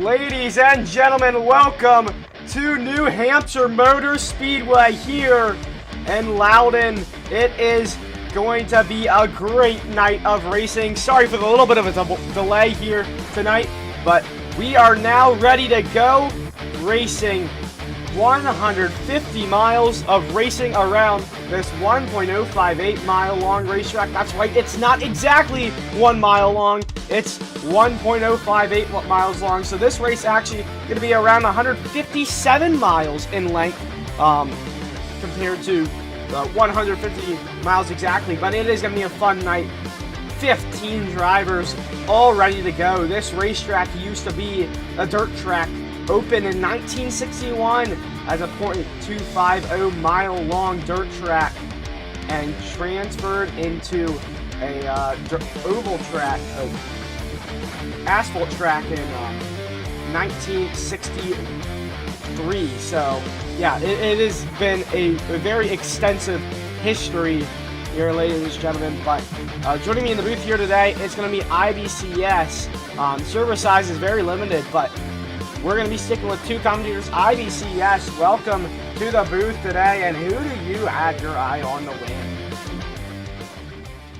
Ladies and gentlemen, welcome to New Hampshire Motor Speedway here in Loudon. It is going to be a great night of racing. Sorry for the little bit of a delay here tonight, but we are now ready to go racing 150 miles of racing around this 1.058 mile long racetrack. That's right, it's not exactly 1 mile long, it's 1.058 miles long. So this race actually going to be around 157 miles in length compared to 150 miles exactly, but it is going to be a fun night. 15 drivers all ready to go. This racetrack used to be a dirt track, opened in 1961 as a .250 mile long dirt track and transferred into a oval track, asphalt track in 1963. So yeah, it has been a very extensive history here, ladies and gentlemen. But joining me in the booth here today is going to be IBCS. Server size is very limited, but we're going to be sticking with two commentators. IBCS, welcome to the booth today, and who do you have your eye on to win?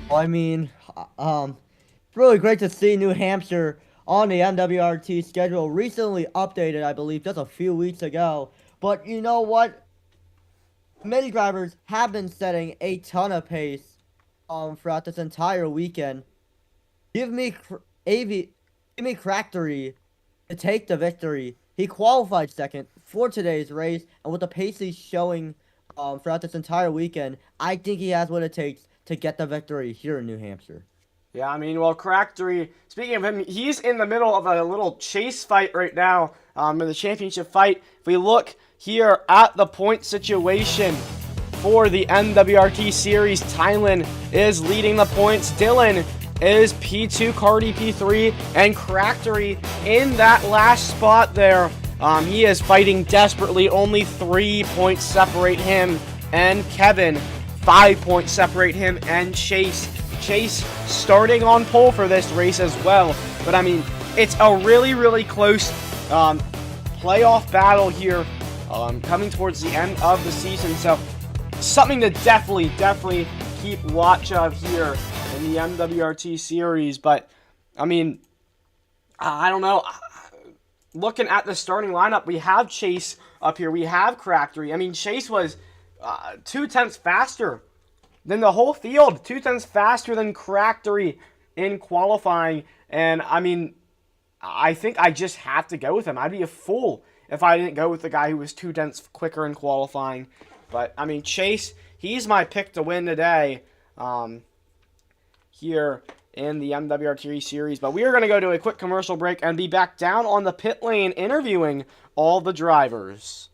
Well, I mean, it's really great to see New Hampshire on the MWRT schedule. Recently updated, I believe, just a few weeks ago. But you know what? Many drivers have been setting a ton of pace throughout this entire weekend. Give me Crackery to take the victory. He qualified second for today's race, and with the pace he's showing throughout this entire weekend, I think he has what it takes to get the victory here in New Hampshire. Yeah, I mean, well, Crackery, speaking of him, he's in the middle of a little chase fight right now in the championship fight. If we look here at the point situation for the MWRT Series, Tylen is leading the points. Dylan is P2, Cardi P3, and Crackery in that last spot there. He is fighting desperately. Only 3 points separate him and Kevin. 5 points separate him and Chase. Chase starting on pole for this race as well. But I mean, it's a really, really close playoff battle here coming towards the end of the season. So something to definitely keep watch of here in the MWRT Series. But I mean, I don't know. Looking at the starting lineup, we have Chase up here. We have Crackery. I mean, Chase was 0.2 faster than the whole field. 0.2 faster than Crackery in qualifying. And I mean, I think I just have to go with him. I'd be a fool if I didn't go with the guy who was 0.2 quicker in qualifying. But I mean, Chase, he's my pick to win today here in the MWRT Series. But we are going to go to a quick commercial break and be back down on the pit lane interviewing all the drivers.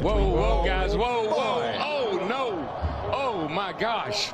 Whoa, guys, whoa. Oh, no. Oh, my gosh.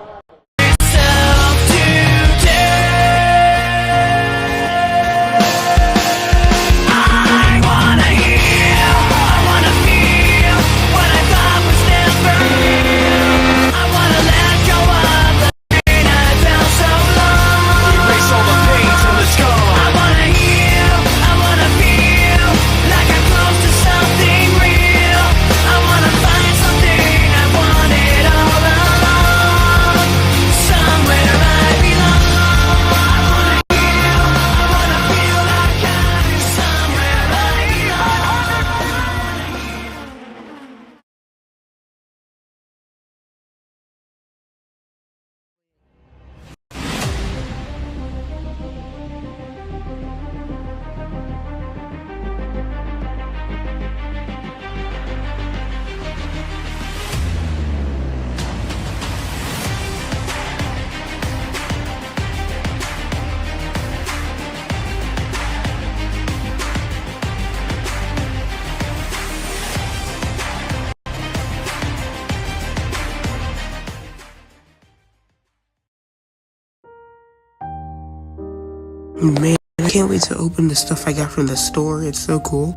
Man, I can't wait to open the stuff I got from the store. It's so cool.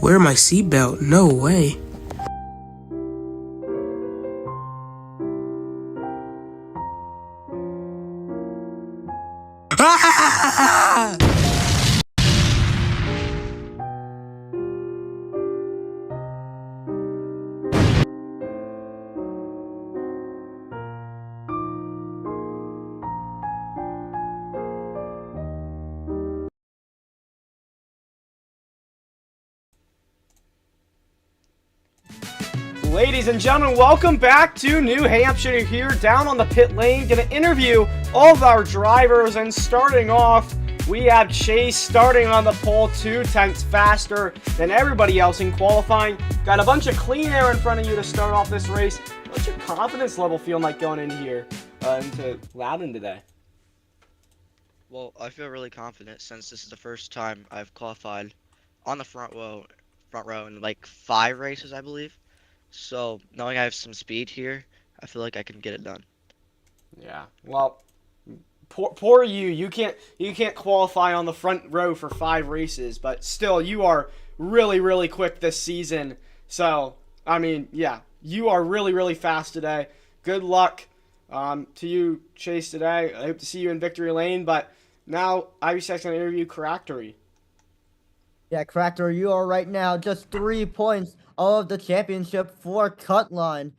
Wear my seatbelt? No way. Ladies and gentlemen, welcome back to New Hampshire. Here down on the pit lane, gonna interview all of our drivers, and starting off, we have Chase starting on the pole 2/10 faster than everybody else in qualifying. Got a bunch of clean air in front of you to start off this race. What's your confidence level feeling like going into here, into Loudon today? Well, I feel really confident since this is the first time I've qualified on the front row in like 5 races, I believe. So knowing I have some speed here, I feel like I can get it done. Yeah. Well, poor you. You can't qualify on the front row for 5 races, but still, you are really, really quick this season. So, I mean, yeah, you are really, really fast today. Good luck to you, Chase, today. I hope to see you in victory lane. But now, Ivy Sex's going to interview Caractory. Yeah, Cracker, you are right now just 3 points of the championship for cut line.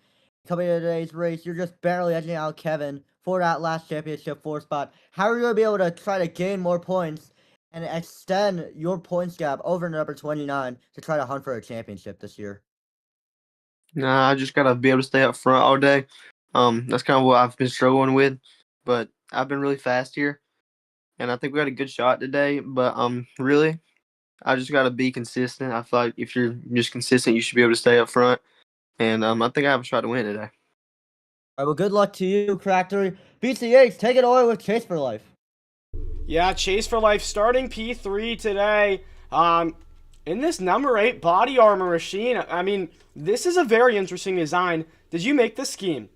Coming into today's race, you're just barely edging out Kevin for that last championship 4 spot. How are you going to be able to try to gain more points and extend your points gap over number 29 to try to hunt for a championship this year? Nah, I just gotta be able to stay up front all day. That's kind of what I've been struggling with, but I've been really fast here, and I think we got a good shot today. But really, I just gotta be consistent. I feel like if you're just consistent, you should be able to stay up front, and I think I have a shot to win today. All right, well, good luck to you, Cracker. BCH, take it away with Chase for Life. Yeah, Chase for Life starting P3 today. In this number 8 body armor machine, I mean, this is a very interesting design. Did you make this scheme?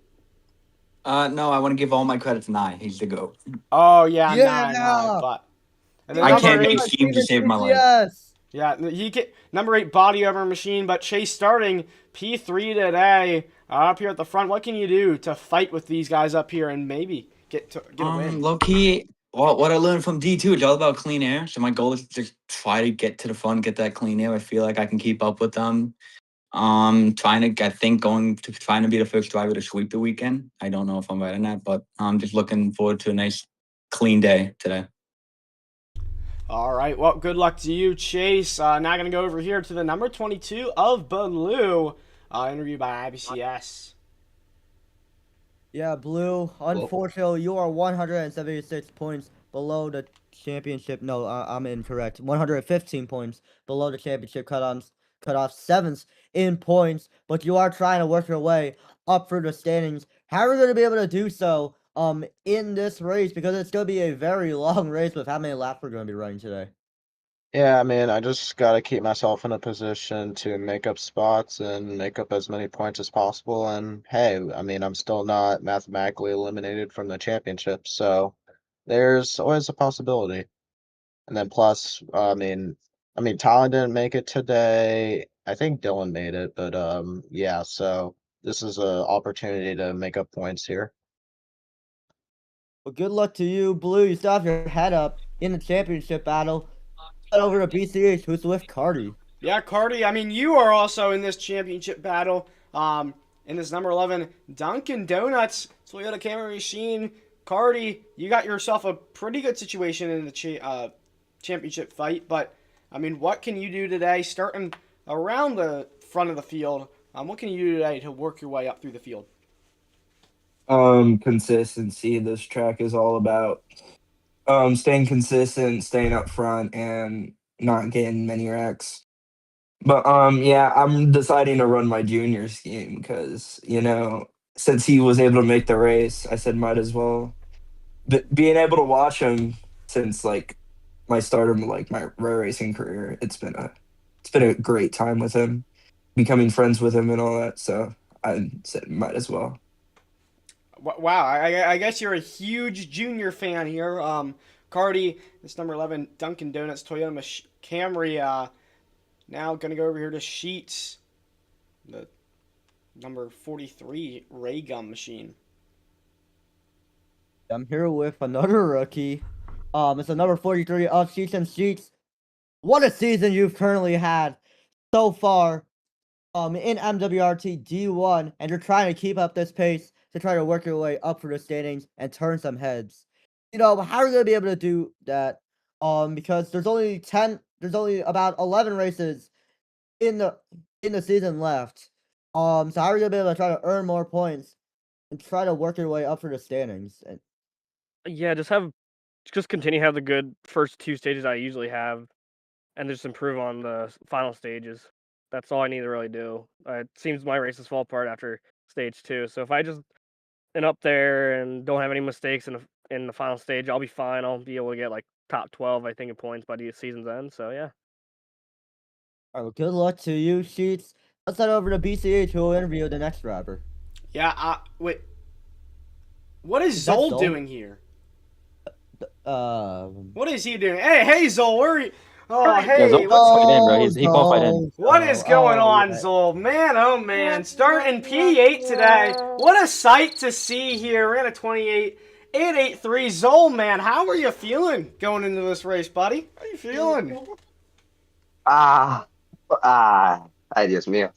No, I want to give all my credit to Nye. He's the GOAT. Oh, yeah, Yeah! nah, but... And then I number can't make 8 schemes to save my life. Yes. Yeah, he get number 8 body armor machine, but Chase starting P3 today. Up here at the front, what can you do to fight with these guys up here and maybe get a win? Low key, well, what I learned from D2, it's all about clean air. So my goal is to just try to get to the front, get that clean air. I feel like I can keep up with them. Trying to be the first driver to sweep the weekend. I don't know if I'm right on that, but I'm just looking forward to a nice clean day today. All right, well, good luck to you, Chase. Now going to go over here to the number 22 of Blue, interviewed by IBCS. Yeah, Blue, unfortunately, you are 176 points below the championship. No, I'm incorrect. 115 points below the championship cutoff 7th in points, but you are trying to work your way up through the standings. How are you going to be able to do so in this race? Because it's going to be a very long race with how many laps we're going to be running today. Yeah, I mean, I just got to keep myself in a position to make up spots and make up as many points as possible. And hey, I mean, I'm still not mathematically eliminated from the championship, so there's always a possibility. And then plus, Tyler didn't make it today. I think Dylan made it, but yeah. So this is an opportunity to make up points here. Well, good luck to you, Blue. You still have your head up in the championship battle. Over to BCH, who's with Cardi. Yeah, Cardi, I mean, you are also in this championship battle. In this number 11 Dunkin' Donuts Toyota Camry machine. Cardi, you got yourself a pretty good situation in the championship fight, but I mean, what can you do today, starting around the front of the field? What can you do today to work your way up through the field? Consistency. This track is all about staying consistent, staying up front, and not getting many wrecks. But yeah, I'm deciding to run my junior scheme because since he was able to make the race, I said might as well. But being able to watch him since like my start of like my rare racing career, it's been a great time with him, becoming friends with him and all that. So I said might as well. Wow, I guess you're a huge Junior fan here. Cardi, this number 11 Dunkin' Donuts Toyota Camry. Now gonna go over here to Sheets, the number 43 Ray Gum machine. I'm here with another rookie. It's the number 43 of Sheets and Sheets. What a season you've currently had so far. In MWRT D1, and you're trying to keep up this pace to try to work your way up through the standings and turn some heads. How are you gonna be able to do that? Because there's only about 11 races in the season left. So how are you gonna be able to try to earn more points and try to work your way up through the standings? And Yeah, just continue to have the good first 2 stages I usually have, and just improve on the final stages. That's all I need to really do. It seems my races fall apart after stage 2, so if I just end up there and don't have any mistakes in the final stage, I'll be fine. I'll be able to get like top 12, I think, in points by the season's end. So yeah. all right, well, good luck to you, Sheets. Let's head over to BCH, who will interview the next driver. Yeah. Wait. What is that Zol Zol? doing here? Um, What is he doing? Hey, Zol, where are you? Oh, Yeah, hey, Zol what's qualified in, bro. He qualified in. What is going on, yeah. Zol? Man, oh man, starting P8 today. What a sight to see here. Ran a 28.883. Zol, man, how are you feeling going into this race, buddy? How are you feeling? Ay, Dios mío.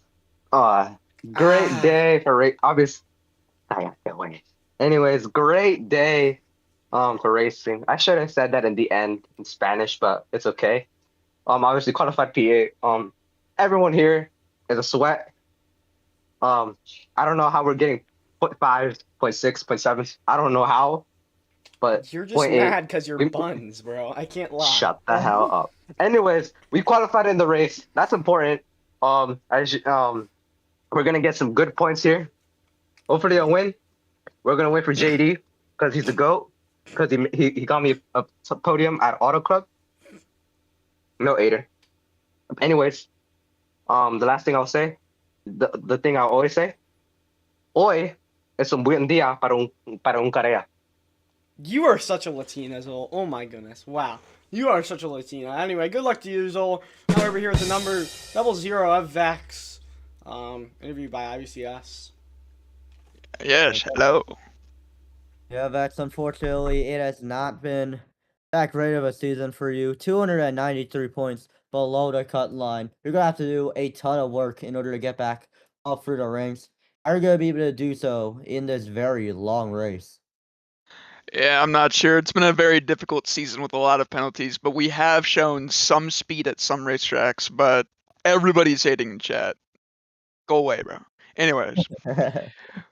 Great day for race. Obviously, I can't wait. Anyways, great day for racing. I should have said that in the end in Spanish, but it's okay. Obviously qualified P8. Everyone here is a sweat. I don't know how we're getting 0.5, 0.6, 0.7. I don't know how, but You're just 0.8. mad because you're buns, bro. I can't lie. Shut the hell up. Anyways, we qualified in the race. That's important. We're gonna get some good points here. Hopefully, I'll win. We're gonna win for JD because he's the GOAT. Because he got me a podium at Auto Club. No hater. Anyways, the last thing I'll say, the thing I'll always say, hoy es un buen día para un carrera. You are such a Latina, Zol. Oh my goodness. Wow. You are such a Latina. Anyway, good luck to you, Zol. Now over here with the number 00 of Vex. Interviewed by IBCS. Yes, hello. Yeah, Vex, unfortunately, it has not been that great of a season for you. 293 points below the cut line. You're going to have to do a ton of work in order to get back up through the ranks. How are you going to be able to do so in this very long race? Yeah, I'm not sure. It's been a very difficult season with a lot of penalties, but we have shown some speed at some racetracks, but everybody's hating in chat. Go away, bro. Anyways,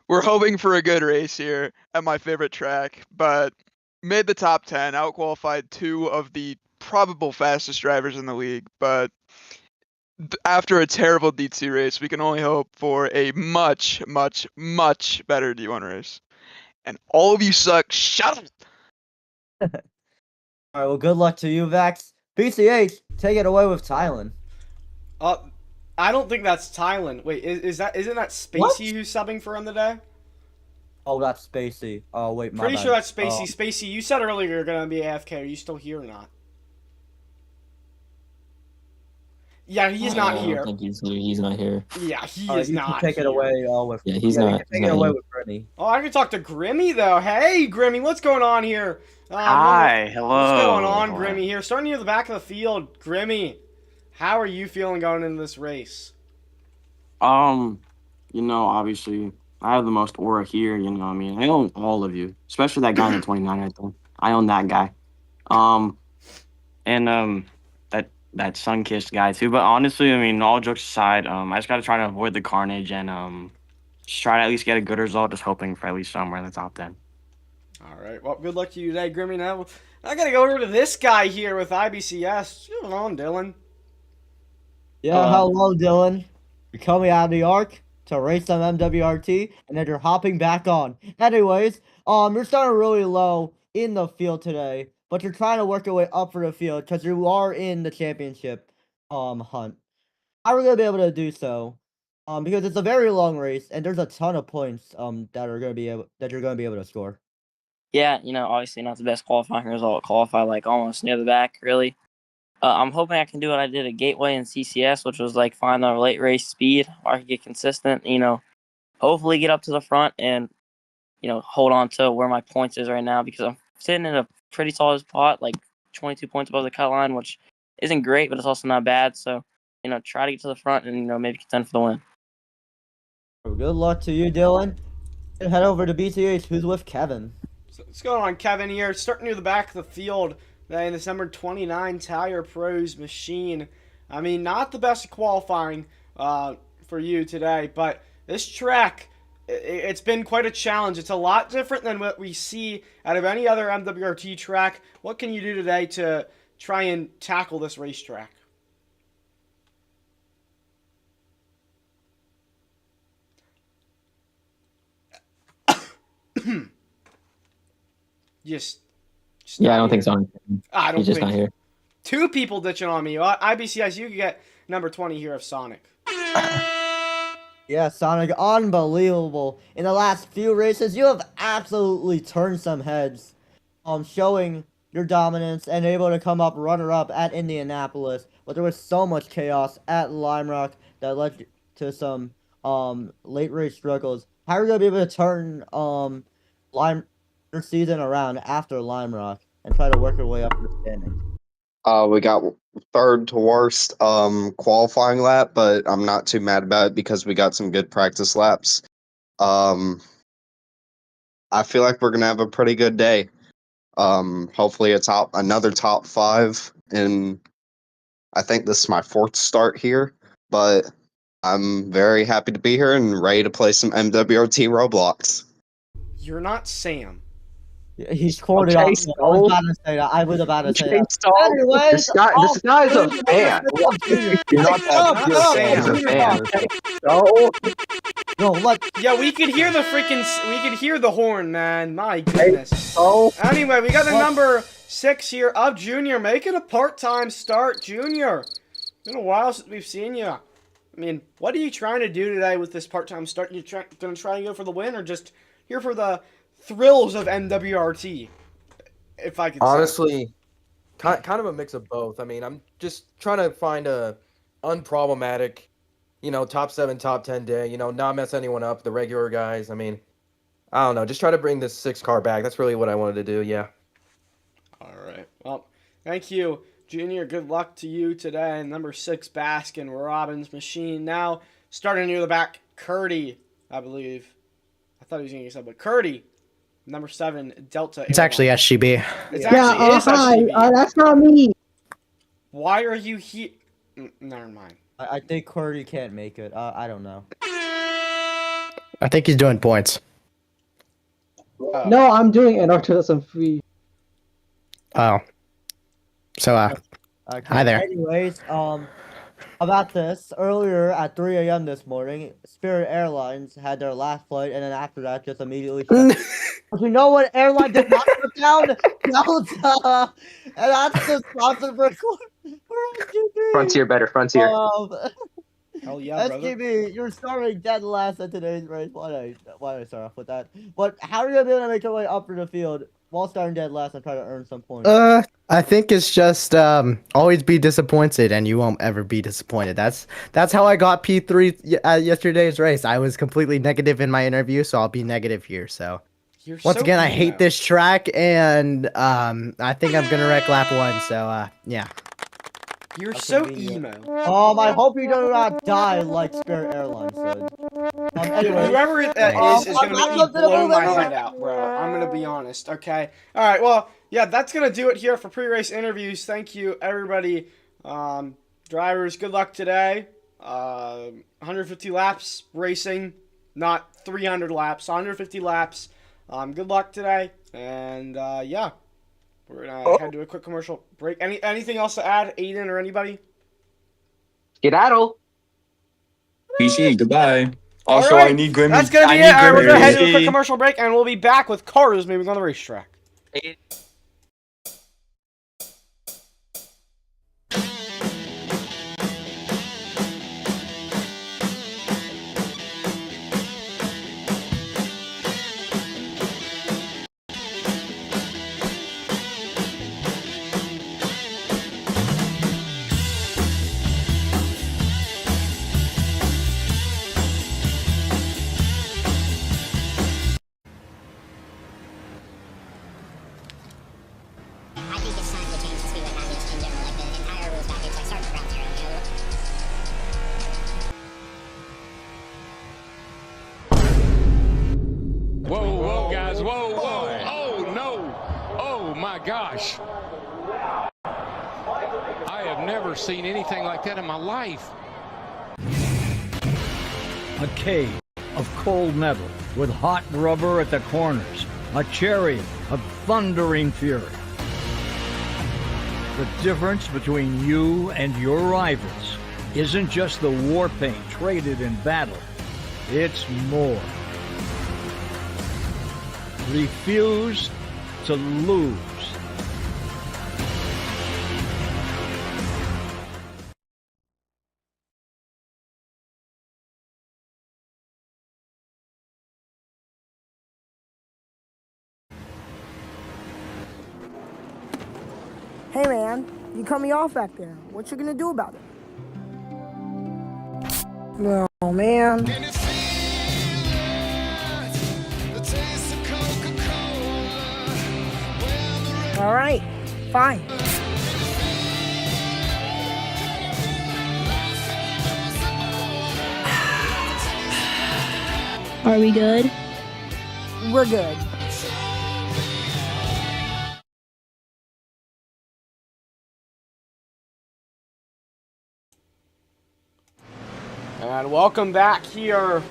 we're hoping for a good race here at my favorite track, but made the top 10, outqualified 2 of the probable fastest drivers in the league, but after a terrible D2 race, we can only hope for a much, much, much better D1 race. And all of you suck. Shut up! Alright, well, good luck to you, Vex. BCH, take it away with Thailand. I don't think that's Thailand. Wait, isn't that Spacey who's subbing for him today? Oh, that's Spacey. Oh, wait, my Pretty bad. sure that's Spacey. Spacey, you said earlier you're gonna be AFK. Are you still here or not? Yeah, he's not I here. don't think he's here. He's not here. Yeah, he Alright, is you not can take here. it away with Yeah, he's not. Take He's it not away here. with Brittany. Oh, I can talk to Grimmy though. Hey, Grimmy, what's going on here? Hi, hello. What's going on, Grimmy? Here, starting near the back of the field, Grimmy. How are you feeling going into this race? Obviously, I have the most aura here. I own all of you, especially that guy in the 29 right there. I own that guy. That sun-kissed guy too. But honestly, all jokes aside, I just gotta try to avoid the carnage and just try to at least get a good result. Just hoping for at least somewhere in the top 10. All right. Well, good luck to you today, Grimmy. Now I gotta go over to this guy here with IBCS. What's going on, Dylan? Yeah, hello, Dylan. You're coming out of the Arc to race some MWRT, and then you're hopping back on. Anyways, you're starting really low in the field today, but you're trying to work your way up for the field because you are in the championship hunt. How are we gonna be able to do so? Because it's a very long race and there's a ton of points that you're gonna be able to score. Yeah, obviously not the best qualifying result. Qualify like almost near the back, really. I'm hoping I can do what I did at Gateway and CCS, which was like find the late race speed, or I can get consistent. Hopefully get up to the front and hold on to where my points is right now, because I'm sitting in a pretty solid spot, like 22 points above the cut line, which isn't great, but it's also not bad. So try to get to the front and maybe contend for the win. Good luck to you, Dylan. And head over to BTH, who's with Kevin. So what's going on, Kevin here? Starting near the back of the field in this number 29 Tire Pros machine. I mean, not the best qualifying for you today, but this track, it's been quite a challenge. It's a lot different than what we see out of any other MWRT track. What can you do today to try and tackle this racetrack? Just yeah, I don't think so. I don't He's just think not here. Two people ditching on me. IBCS, you could get number 20 here of Sonic. Yeah, Sonic, unbelievable. In the last few races, you have absolutely turned some heads. Showing your dominance and able to come up runner-up at Indianapolis. But there was so much chaos at Lime Rock that led to some late race struggles. How are you going to be able to turn your season around after Lime Rock and try to work your way up in the standings? We got third to worst qualifying lap, but I'm not too mad about it because we got some good practice laps. I feel like we're gonna have a pretty good day. Hopefully another top 5, and I think this is my 4th start here, but I'm very happy to be here and ready to play some MWRT Roblox. You're not Sam. He's scored it off. I was about to say that. Anyways, this guy's a fan. You're not that good. Yeah, we could hear the horn, man. My goodness. Anyway, we got the number 6 here of Junior, making a part-time start. Junior, been a while since we've seen you. I mean, what are you trying to do today with this part-time start? You gonna try and go for the win, or just here for the thrills of MWRT? If I could honestly, kind of a mix of both. I mean, I'm just trying to find a unproblematic, top 7, top 10 day. Not mess anyone up. The regular guys. I mean, I don't know. Just try to bring this 6 car back. That's really what I wanted to do. Yeah. All right. Well, thank you, Junior. Good luck to you today. Number 6 Baskin Robbins machine. Now starting near the back, Curdy, I believe. I thought he was going to get something, but Curdy. Number 7, Delta. It's actually SGB. It actually is SGB. Hi. That's not me. Why are you here? Never mind. I think Curdy can't make it. I don't know. I think he's doing points. No, I'm doing NR 2003. Oh. So, Okay. hi there. Anyways, about this, earlier at 3 a.m. this morning, Spirit Airlines had their last flight, and then after that, just immediately shut. You know what airline did not put down? Delta! And that's the sponsor for Frontier better, Frontier. Hell yeah, brother. SGB, you're starting dead last at today's race. Why did I start off with that? But how are you going to be able to make your way up to the field while starting dead last and try to earn some points? I think it's just always be disappointed, and you won't ever be disappointed. That's how I got P3 at yesterday's race. I was completely negative in my interview, so I'll be negative here. So once again, I hate this track, and I think I'm gonna wreck lap 1. So yeah. You're so emo. I hope you do not die like Spirit Airlines did. Anyway, whoever that is gonna make me blow my head out, bro. I'm gonna be honest. Okay. All right. Well, yeah, that's gonna do it here for pre-race interviews. Thank you, everybody. Drivers, good luck today. 150 laps racing, not 300 laps. 150 laps. Good luck today, and yeah. We're gonna head to a quick commercial break. Anything else to add, Aiden or anybody? Skedaddle. PC, goodbye. Also, I need Grimmy. That's gonna be it. All right, we're gonna head to a quick commercial break, and we'll be back with cars moving on the racetrack. Oh my gosh. I have never seen anything like that in my life. A cave of cold metal with hot rubber at the corners. A chariot of thundering fury. The difference between you and your rivals isn't just the war paint traded in battle. It's more. Refuse to lose. Hey man, you cut me off back there. What you gonna do about it? Oh man. All right, fine. Are we good? We're good. And welcome back here,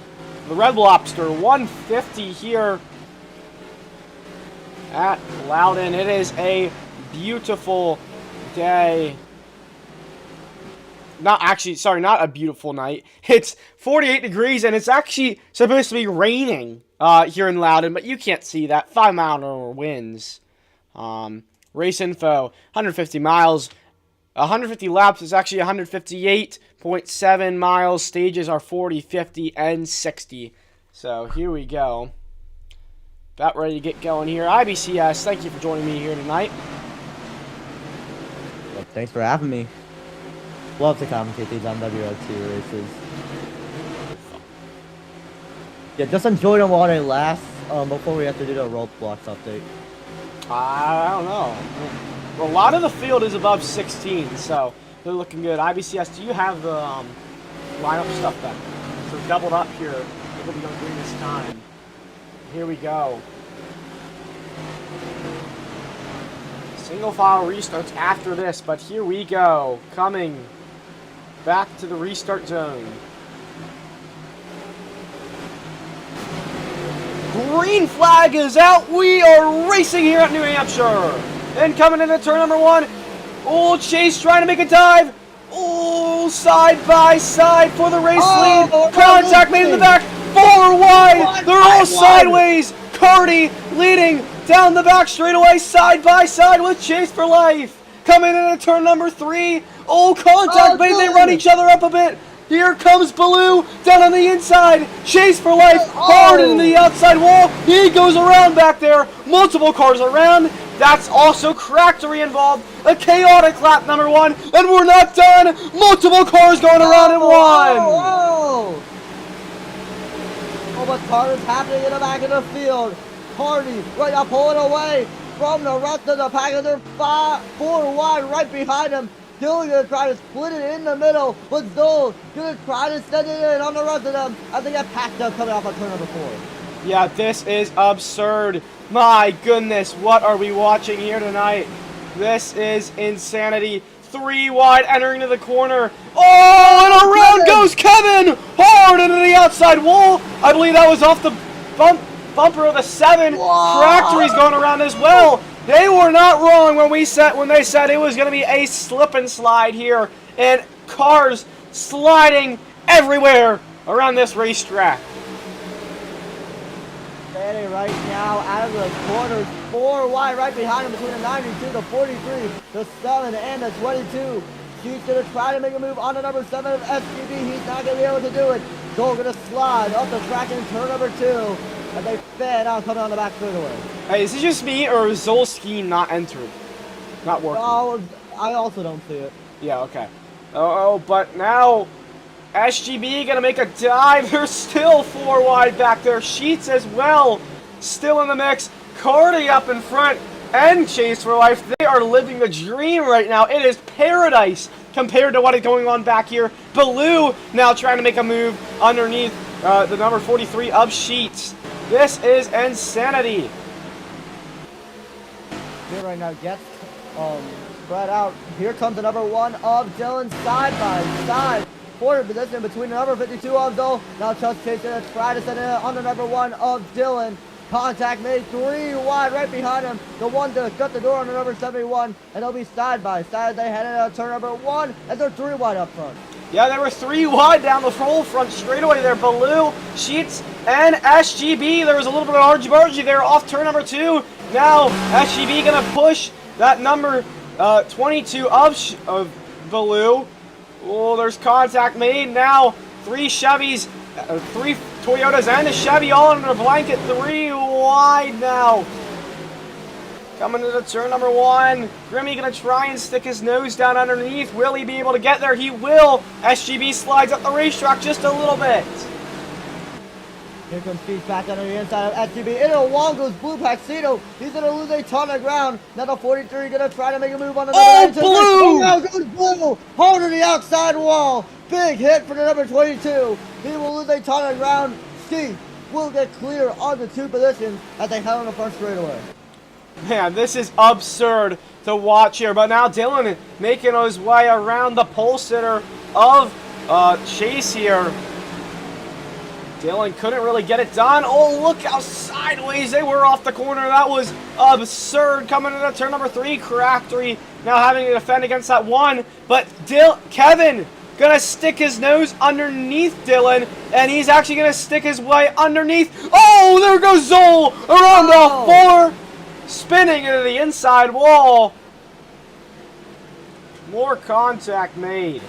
the Red Lobster, 150 here at Loudon. It is a beautiful day. Not a beautiful night. It's 48 degrees and it's actually supposed to be raining here in Loudon, but you can't see that. 5-mile-an-hour winds. Race info, 150 miles. 150 laps is actually 158.7 miles. Stages are 40, 50, and 60. So here we go. About ready to get going here. IBCS, thank you for joining me here tonight. Well, thanks for having me. Love to commentate these on WRT races. Yeah, just enjoy them while they last before we have to do the roadblocks update. I don't know. Well, a lot of the field is above 16, so they're looking good. IBCS, do you have the lineup stuff then? So doubled up here. What are we going to do this time? Here we go. Single file restarts after this, but here we go. Coming back to the restart zone. Green flag is out. We are racing here at New Hampshire. And coming into turn number 1. Oh, Chase trying to make a dive. Oh, side by side for the race lead. Contact made in the back. 4 wide. They're all sideways. Cardi leading down the back straightaway, side by side with Chase for life. Coming into turn number 3. Oh, contact made. They run each other up a bit. Here comes Baloo down on the inside. Chase for life. Hard into the outside wall. He goes around back there. Multiple cars around. That's also Crackery involved. A chaotic lap number 1. And we're not done. Multiple cars going around in 1. Oh, but Carter's happening in the back of the field. Hardy right now pulling away from the rest of the pack. And they're 4 wide right behind him. Dylan gonna try to split it in the middle, but Zoe gonna try to send it in on the rest of them as they get packed up coming off on turn number 4. Yeah, this is absurd. My goodness, what are we watching here tonight? This is insanity. 3 wide entering to the corner. Oh, and around goes Kevin! Hard into the outside wall. I believe that was off the bumper of the 7. Crackery's going around as well. They were not wrong when they said it was going to be a slip and slide here, and cars sliding everywhere around this racetrack. Danny right now out of the corners, 4 wide right behind him between the 92, the 43, the 7, and the 22. She's going to try to make a move on to number 7 of SGB. He's not going to be able to do it. So we're going to slide up the track in turn number 2. And they fed out coming on the back straightaway. Hey, is it just me or is Zolski not entered? Not working? No, I also don't see it. Yeah, okay. Oh, but now SGB gonna make a dive. There's still 4 wide back there. Sheets as well, still in the mix. Cardi up in front and Chase for life. They are living the dream right now. It is paradise compared to what is going on back here. Baloo now trying to make a move underneath the number 43 of Sheets. This is insanity. Here right now gets spread out. Here comes the number 1 of Dylan side by side. Forward position between the number 52 of Zoe. Now Chuck's chasing it. Try to send it on the number 1 of Dylan. Contact made 3 wide right behind him. The one to shut the door on the number 71. And they'll be side by side. They head into turn number 1 and they're 3 wide up front. Yeah, there were 3 wide down the full front straightaway there. Baloo, Sheets, and SGB. There was a little bit of argy-bargy there off turn number 2. Now, SGB going to push that number 22 of Baloo. Oh, there's contact made now. 3 Chevys, 3 Toyotas, and a Chevy all under a blanket. 3 wide now. Coming to the turn number 1. Grimmy going to try and stick his nose down underneath. Will he be able to get there? He will. SGB slides up the racetrack just a little bit. Here comes Speed back under the inside of SGB. Into the wall goes Blue Tuxedo. He's going to lose a ton of ground. Now the 43 going to try to make a move on the number 92. Blue! Now goes Blue. Hold to the outside wall. Big hit for the number 22. He will lose a ton of ground. Steve will get clear on the 2 positions as they head on the front straightaway. Man, this is absurd to watch here. But now Dylan making his way around the pole sitter of Chase here. Dylan couldn't really get it done. Oh, look how sideways they were off the corner. That was absurd. Coming into turn number 3, Craftery now having to defend against that 1. But Kevin gonna stick his nose underneath Dylan, and he's actually gonna stick his way underneath. Oh, there goes Zoll around the 4, spinning into the inside wall. More contact made.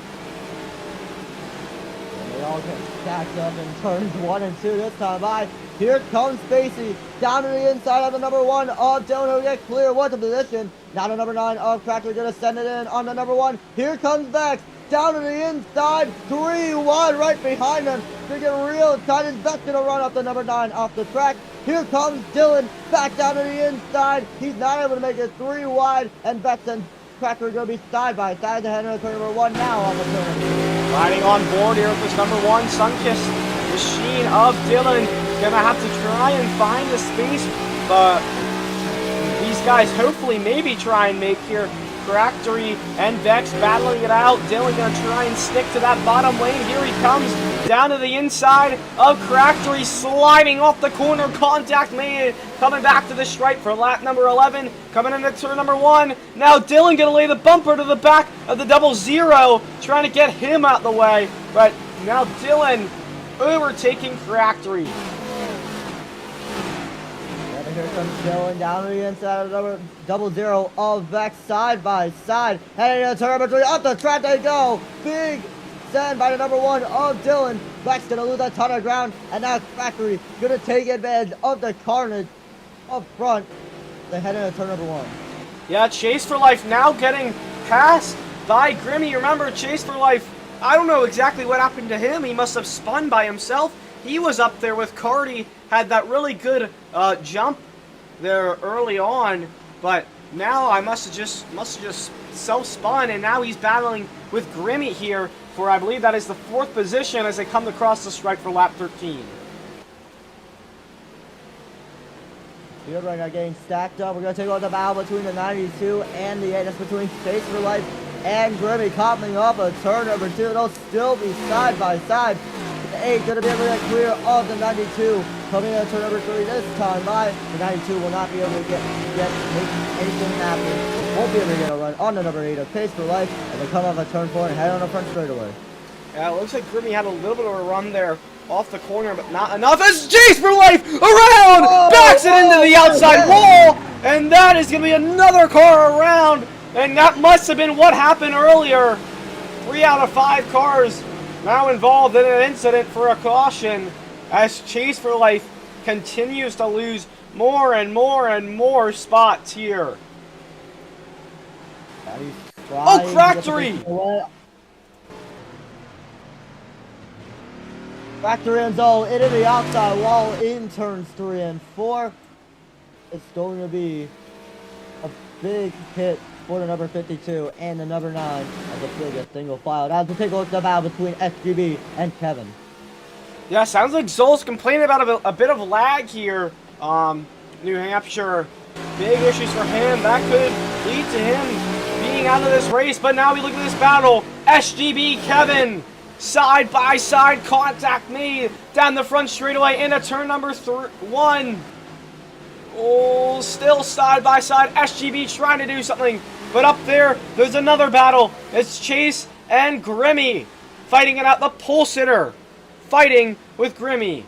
They all get stacked up in turns 1 and 2 this time by. Here comes Spacey down to the inside of the number 1 of Dylan who get clear with the position. Now the number 9 of Cracker gonna send it in on the number 1. Here comes Vex down to the inside, 3 wide right behind him. To get real tight, and Vex gonna run up the number 9 off the track. Here comes Dylan back down to the inside. He's not able to make it 3 wide, and Vex and Cracker are gonna be side by side to head into turn number 1 now on the turn. Riding on board here with this number 1 Sunkissed machine of Dylan. Gonna have to try and find the space, but these guys hopefully maybe try and make here. Cractory and Vex battling it out. Dylan gonna try and stick to that bottom lane. Here he comes down to the inside of Cractory, sliding off the corner. Contact made. Coming back to the stripe for lap number 11. Coming into turn number 1. Now Dylan gonna lay the bumper to the back of the 00, trying to get him out the way. But now Dylan overtaking Cractory. Here comes Dylan down to the inside of the number 00 of Vex side by side. Heading into turn number 3. Up the track they go. Big send by the number 1 of Dylan. Vex gonna lose a ton of ground. And now Factory gonna take advantage of the carnage up front. They head into turn number 1. Yeah, Chase for Life now getting passed by Grimmy. Remember, Chase for Life, I don't know exactly what happened to him. He must have spun by himself. He was up there with Cardi, had that really good jump there early on, but now I must have just self-spun, and now he's battling with Grimmy here for, I believe that is the 4th position as they come across the stripe for lap 13. Field right now getting stacked up. We're going to take a look at the battle between the 92 and the 8. That's between Chase for Life and Grimmy coming up a turn number 2. They'll still be side by side. The 8 going to be able to get clear of the 92. Coming in turn number 3 this time by. The 92 will not be able to make anything happen. Won't be able to get a run on the number 8 of Chase for Life. And they come off a turn 4 and head on the front straightaway. Yeah, it looks like Grimmy had a little bit of a run there off the corner, but not enough as Chase for Life around! Backs it into the outside wall! And that is going to be another car around! And that must have been what happened earlier. 3 out of 5 cars now involved in an incident for a caution as Chase for Life continues to lose more and more and more spots here. Oh, Cractory! Factory and Zoe into the outside wall in turns 3 and 4. It's going to be a big hit for the number 52 and the number 9 of the biggest single file. Now to take a look at the battle between SGB and Kevin. Yeah, sounds like Zoll's complaining about a bit of lag here. New Hampshire Big issues for him. That could lead to him being out of this race. But now we look at this battle. SGB Kevin, side by side contact made down the front straightaway into turn number 1. Oh, still side by side. SGB trying to do something. But up there's another battle. It's Chase and Grimmy fighting it out. The pole sitter fighting with Grimmy.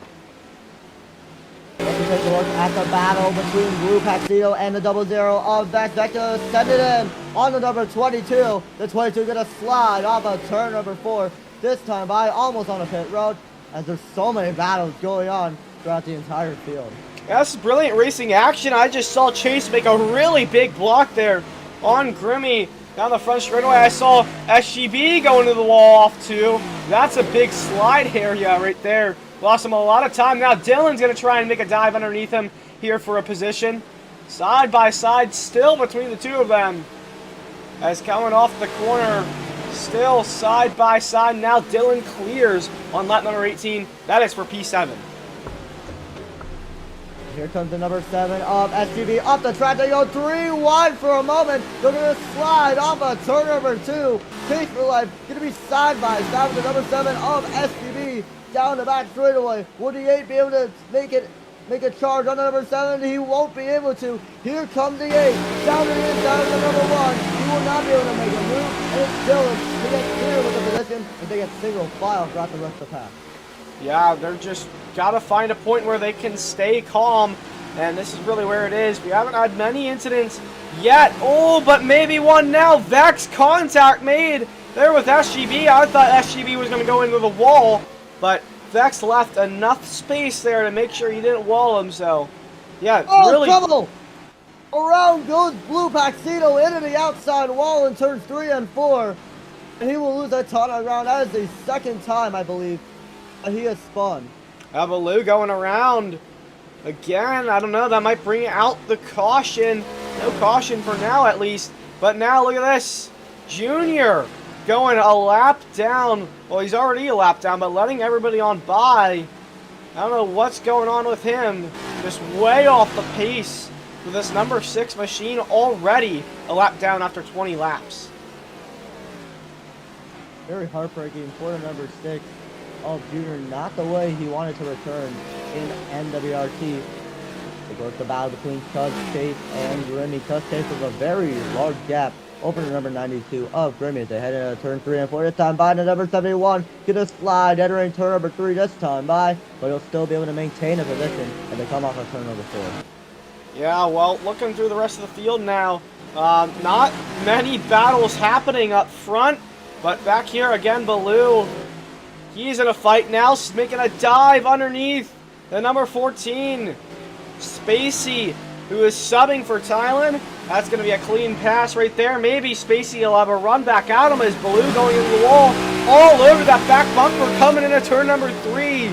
Let's take a look at the battle between Blue Paxito and the 00 of Vex. Vector send it in on the number 22. The 22 gonna slide off of turn number 4. This time by almost on a pit road, as there's so many battles going on throughout the entire field. Yeah, that's brilliant racing action. I just saw Chase make a really big block there on Grimmy down the front straightaway. I saw SGB go into the wall off too. That's a big slide area right there. Lost him a lot of time. Now Dylan's going to try and make a dive underneath him here for a position. Side by side still between the two of them. As coming off the corner, still side by side. Now Dylan clears on lap number 18. That is for P7. Here comes the number 7 of SGB up the track. They go 3 wide for a moment. They're going to slide off of turn number 2. Chase for life. Going to be side by side with the number 7 of SGB down the back straightaway. Will the 8 be able to make a charge on the number 7? He won't be able to. Here comes the 8 down to the inside of the number 1. He will not be able to make a move. And it's Dylan to get clear with the position and they get single file throughout the rest of the pack. Yeah, they're just got to find a point where they can stay calm, and this is really where it is. We haven't had many incidents yet. Oh, but maybe one now. Vex contact made there with SGB. I thought SGB was going to go into the wall, but Vex left enough space there to make sure he didn't wall him, so yeah, really. Trouble! Around goes Blue Paxito into the outside wall in turns 3 and 4, and he will lose a ton of ground. That is the second time, I believe, he has spun. Baloo going around again. I don't know. That might bring out the caution. No caution for now, at least. But now look at this. Junior going a lap down. Well, he's already a lap down, but letting everybody on by. I don't know what's going on with him. Just way off the pace with this number 6 machine already a lap down after 20 laps. Very heartbreaking for the number 6. of Junior, not the way he wanted to return in NWRT. It goes the battle between Cuz Chase and Grimmy. Cuz Chase with a very large gap over the number 92 of Grimmy as they head into turn 3 and 4. This time by the number 71. Gonna slide, entering turn number 3 this time by, but he'll still be able to maintain a position as they come off of turn number 4. Yeah, well, looking through the rest of the field now, not many battles happening up front, but back here again, Baloo, he's in a fight now, making a dive underneath the number 14, Spacey, who is subbing for Thailand. That's going to be a clean pass right there. Maybe Spacey will have a run back at him as Baloo going into the wall, all over that back bumper, coming into turn number 3.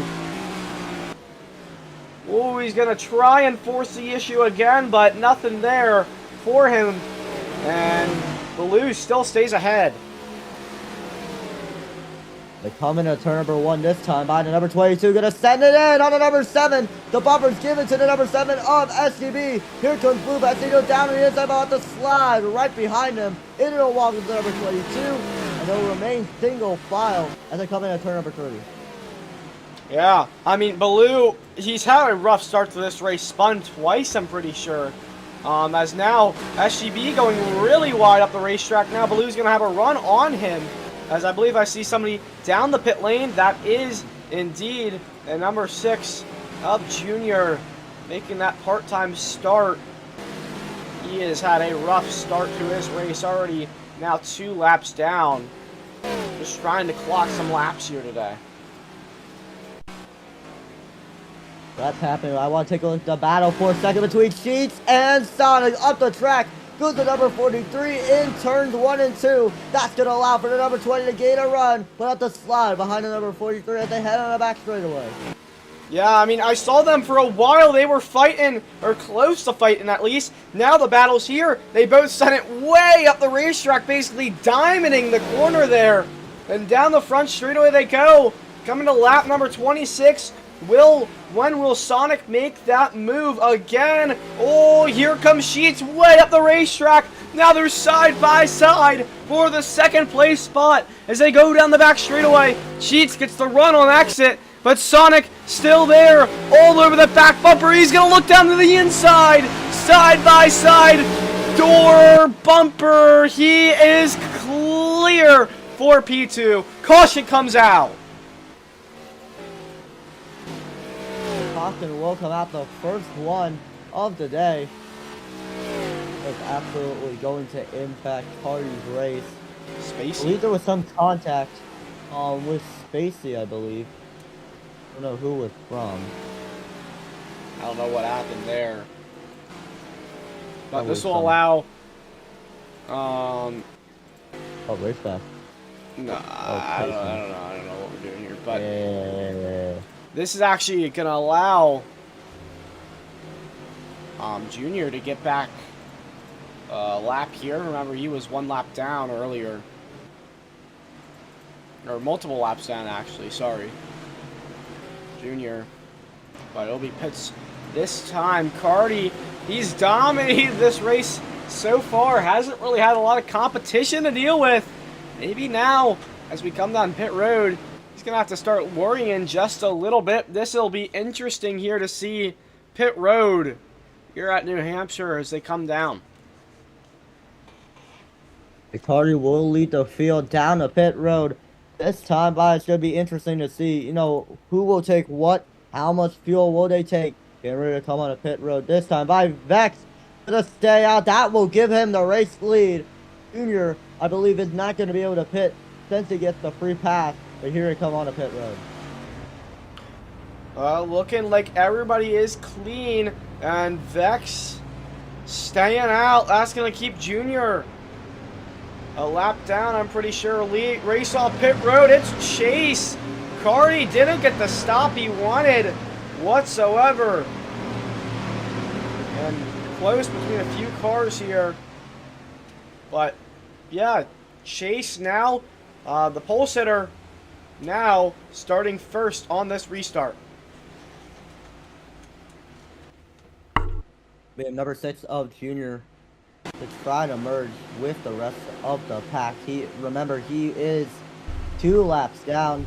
Oh, he's going to try and force the issue again, but nothing there for him. And Baloo still stays ahead. They come in at turn number 1 this time by the number 22. Gonna send it in on the number 7. The bumper's given to the number 7 of SGB. Here comes Blue Paxito down on the inside, about to slide right behind him. Into the walk with the number 22. And they'll remain single file as they come in at turn number 30. Yeah, I mean, Baloo, he's had a rough start to this race. Spun twice, I'm pretty sure. As now, SGB going really wide up the racetrack. Now Baloo's going to have a run on him. As I believe I see somebody down the pit lane. That is indeed the number 6 of Junior making that part-time start. He has had a rough start to his race already. Now 2 laps down. Just trying to clock some laps here today. That's happening. I want to take a look at the battle for a second between Sheets and Sonic up the track. Goes to number 43 in turns 1 and 2. That's going to allow for the number 20 to gain a run, but have to slide behind the number 43 as they head on the back straightaway. Yeah, I mean, I saw them for a while. They were fighting, or close to fighting at least. Now the battle's here. They both sent it way up the racetrack, basically diamonding the corner there. And down the front straightaway they go. Coming to lap number 26 When will Sonic make that move again? Oh, here comes Sheets way up the racetrack. Now they're side by side for the second place spot as they go down the back straightaway. Sheets gets the run on exit, but Sonic still there all over the back bumper. He's going to look down to the inside, side by side, door bumper. He is clear for P2. Caution comes out. Caution will come out, the first one of the day. It's absolutely going to impact Cardi's race. Spacey. I believe there was some contact with Spacey, I believe. I don't know who was from. I don't know what happened there. But Probably this will some- allow Oh, race back. no, I don't know what we're doing here, but Yeah. this is actually gonna allow Junior to get back a lap here. Remember, he was one lap down earlier. Or multiple laps down, actually, sorry. Junior. But it'll be pits this time. Cardi, he's dominated this race so far. Hasn't really had a lot of competition to deal with. Maybe now, as we come down pit road, he's going to have to start worrying just a little bit. This will be interesting here to see pit road here at New Hampshire as they come down. Cardi will lead the field down the pit road. This time by, it's going to be interesting to see, you know, who will take what, how much fuel will they take. Getting ready to come on a pit road this time by Vex to stay out. That will give him the race lead. Junior, I believe, is not going to be able to pit since he gets the free pass. But here he come on a pit road. Looking like everybody is clean, and Vex staying out. That's going to keep Junior a lap down, I'm pretty sure. Race off pit road. It's Chase. Cardi didn't get the stop he wanted whatsoever. And close between a few cars here. But, yeah, Chase now, the pole sitter, now starting first on this restart. We have number 6 of Junior to try to merge with the rest of the pack. Remember, he is 2 laps down.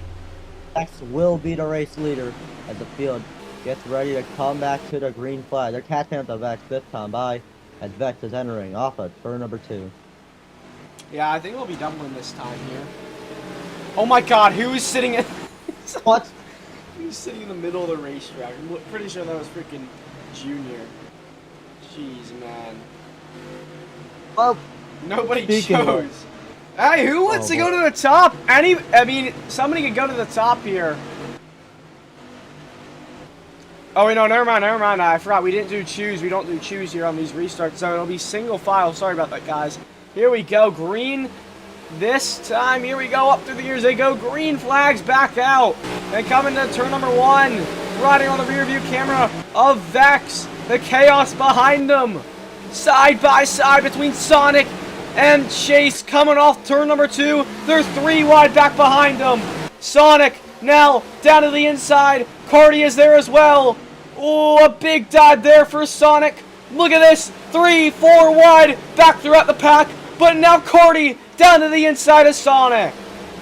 Vex will be the race leader as the field gets ready to come back to the green flag. They're catching up to Vex this time by as Vex is entering off of turn number 2. Yeah, I think we'll be doubling this time here. Oh my god, who is sitting in... What? Who's sitting in the middle of the racetrack? I'm pretty sure that was freaking Junior. Jeez, man. Well, nobody speaking of- chose. Hey, who wants Oh, to go boy. to the top? I mean, somebody could go to the top here. Oh, wait, no, never mind. I forgot. We didn't do choose. We don't do choose here on these restarts, so it'll be single file. Sorry about that, guys. Here we go. Green this time. Here we go. Up through the years they go. Green flags back out. They come into turn number 1. Riding on the rear view camera of Vex. The chaos behind them. Side by side between Sonic and Chase coming off turn number 2. They're 3 wide back behind them. Sonic now down to the inside. Cardi is there as well. Oh, a big dive there for Sonic. Look at this. 3, 4 wide back throughout the pack. But now Cardi down to the inside of Sonic.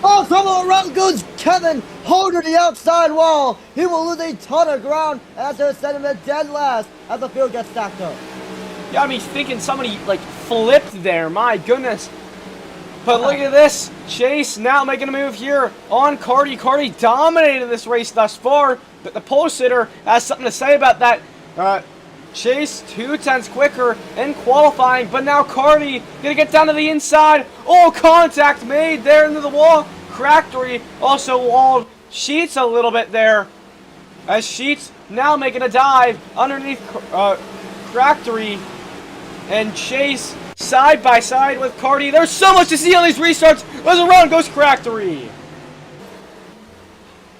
Oh, from around goes Kevin, hold to the outside wall. He will lose a ton of ground as they send him to dead last as the field gets stacked up. Got me thinking somebody, like, flipped there. My goodness. But look at this. Chase now making a move here on Cardi. Cardi dominated this race thus far, but the pole sitter has something to say about that. Chase 2/10 quicker in qualifying, but now Cardi gonna get down to the inside. Oh, contact made there into the wall. Crackery also walled Sheets a little bit there. As Sheets now making a dive underneath Crackery and Chase side by side with Cardi. There's so much to see on these restarts. As around goes Crackery.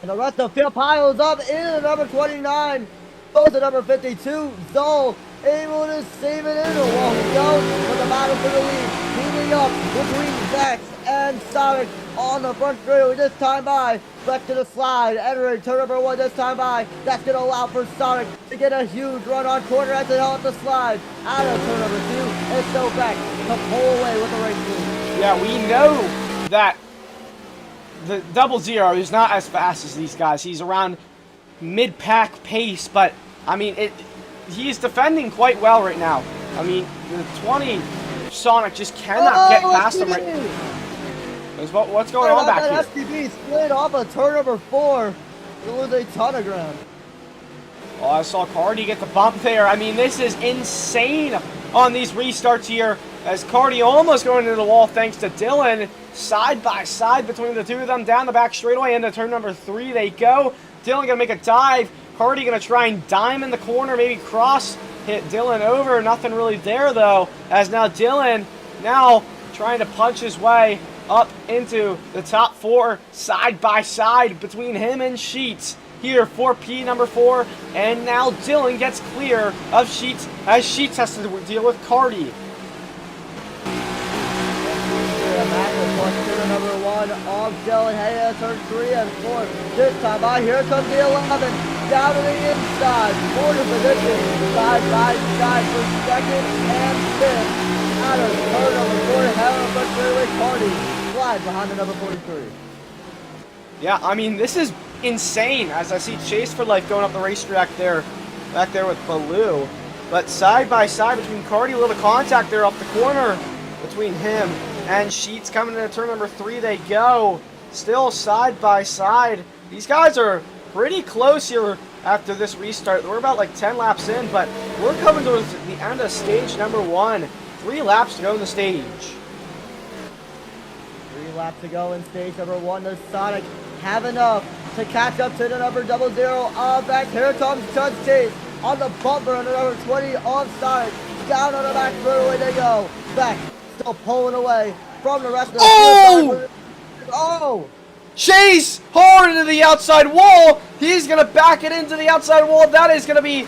And the rest of the field piles up into number 29. Goes to number 52, Zol, able to save it in. Well, he goes for the battle for the lead. He lining up between Vex and Sonic on the front straightaway this time by. Back to the slide, entering turn number 1 this time by. That's going to allow for Sonic to get a huge run on corner as they help the slide. Out of turn number 2, and so Vex to pull away with the race lead. Yeah, we know that the 00 is not as fast as these guys. He's around mid-pack pace, but, I mean, he's defending quite well right now. I mean, the 20 Sonic just cannot get past him right now. What's going on back here? STB split off of turn number 4 to lose a ton of ground. Oh, I saw Cardi get the bump there. I mean, this is insane on these restarts here, as Cardi almost going into the wall thanks to Dylan. Side by side between the two of them, down the back straightaway into turn number 3 they go. Dylan gonna make a dive. Cardi gonna try and dime in the corner, maybe cross hit Dylan over. Nothing really there though, as now Dylan now trying to punch his way up into the top 4 side by side between him and Sheets here for P number 4, and now Dylan gets clear of Sheets as Sheets has to deal with Cardi. Turn number 1 of Dylan heading to turn 3 and 4. This time by, here comes the 11 down to the inside, quarter position, side by side for second and 5th. Out of turn number 4, heading up the straightaway, Cardi slide behind the number 43. Yeah, I mean, this is insane as I see Chase for Life going up the racetrack there, back there with Baloo. But side by side between Cardi, a little contact there up the corner between him and Sheets. Coming into turn number 3 they go. Still side by side. These guys are pretty close here after this restart. We're about like 10 laps in, but we're coming towards the end of stage number 1. 3 laps to go in the stage. 3 laps to go in stage number 1. Does Sonic have enough to catch up to the number 00 back? Here comes Judge Chase on the bumper on the number 20 of Sonic. Down on the back straightaway they go. Back still pulling away from the rest of the field. Oh! Chase hard into the outside wall. He's going to back it into the outside wall. That is going to be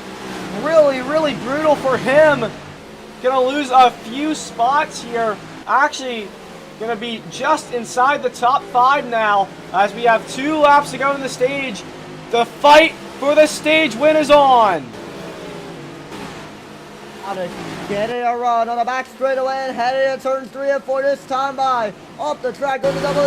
really, really brutal for him. Going to lose a few spots here. Actually, going to be just inside the top 5 now, as we have 2 laps to go in the stage. The fight for the stage win is on. Getting a run on the back straightaway and heading to turns 3 and 4 this time by. Off the track goes the 00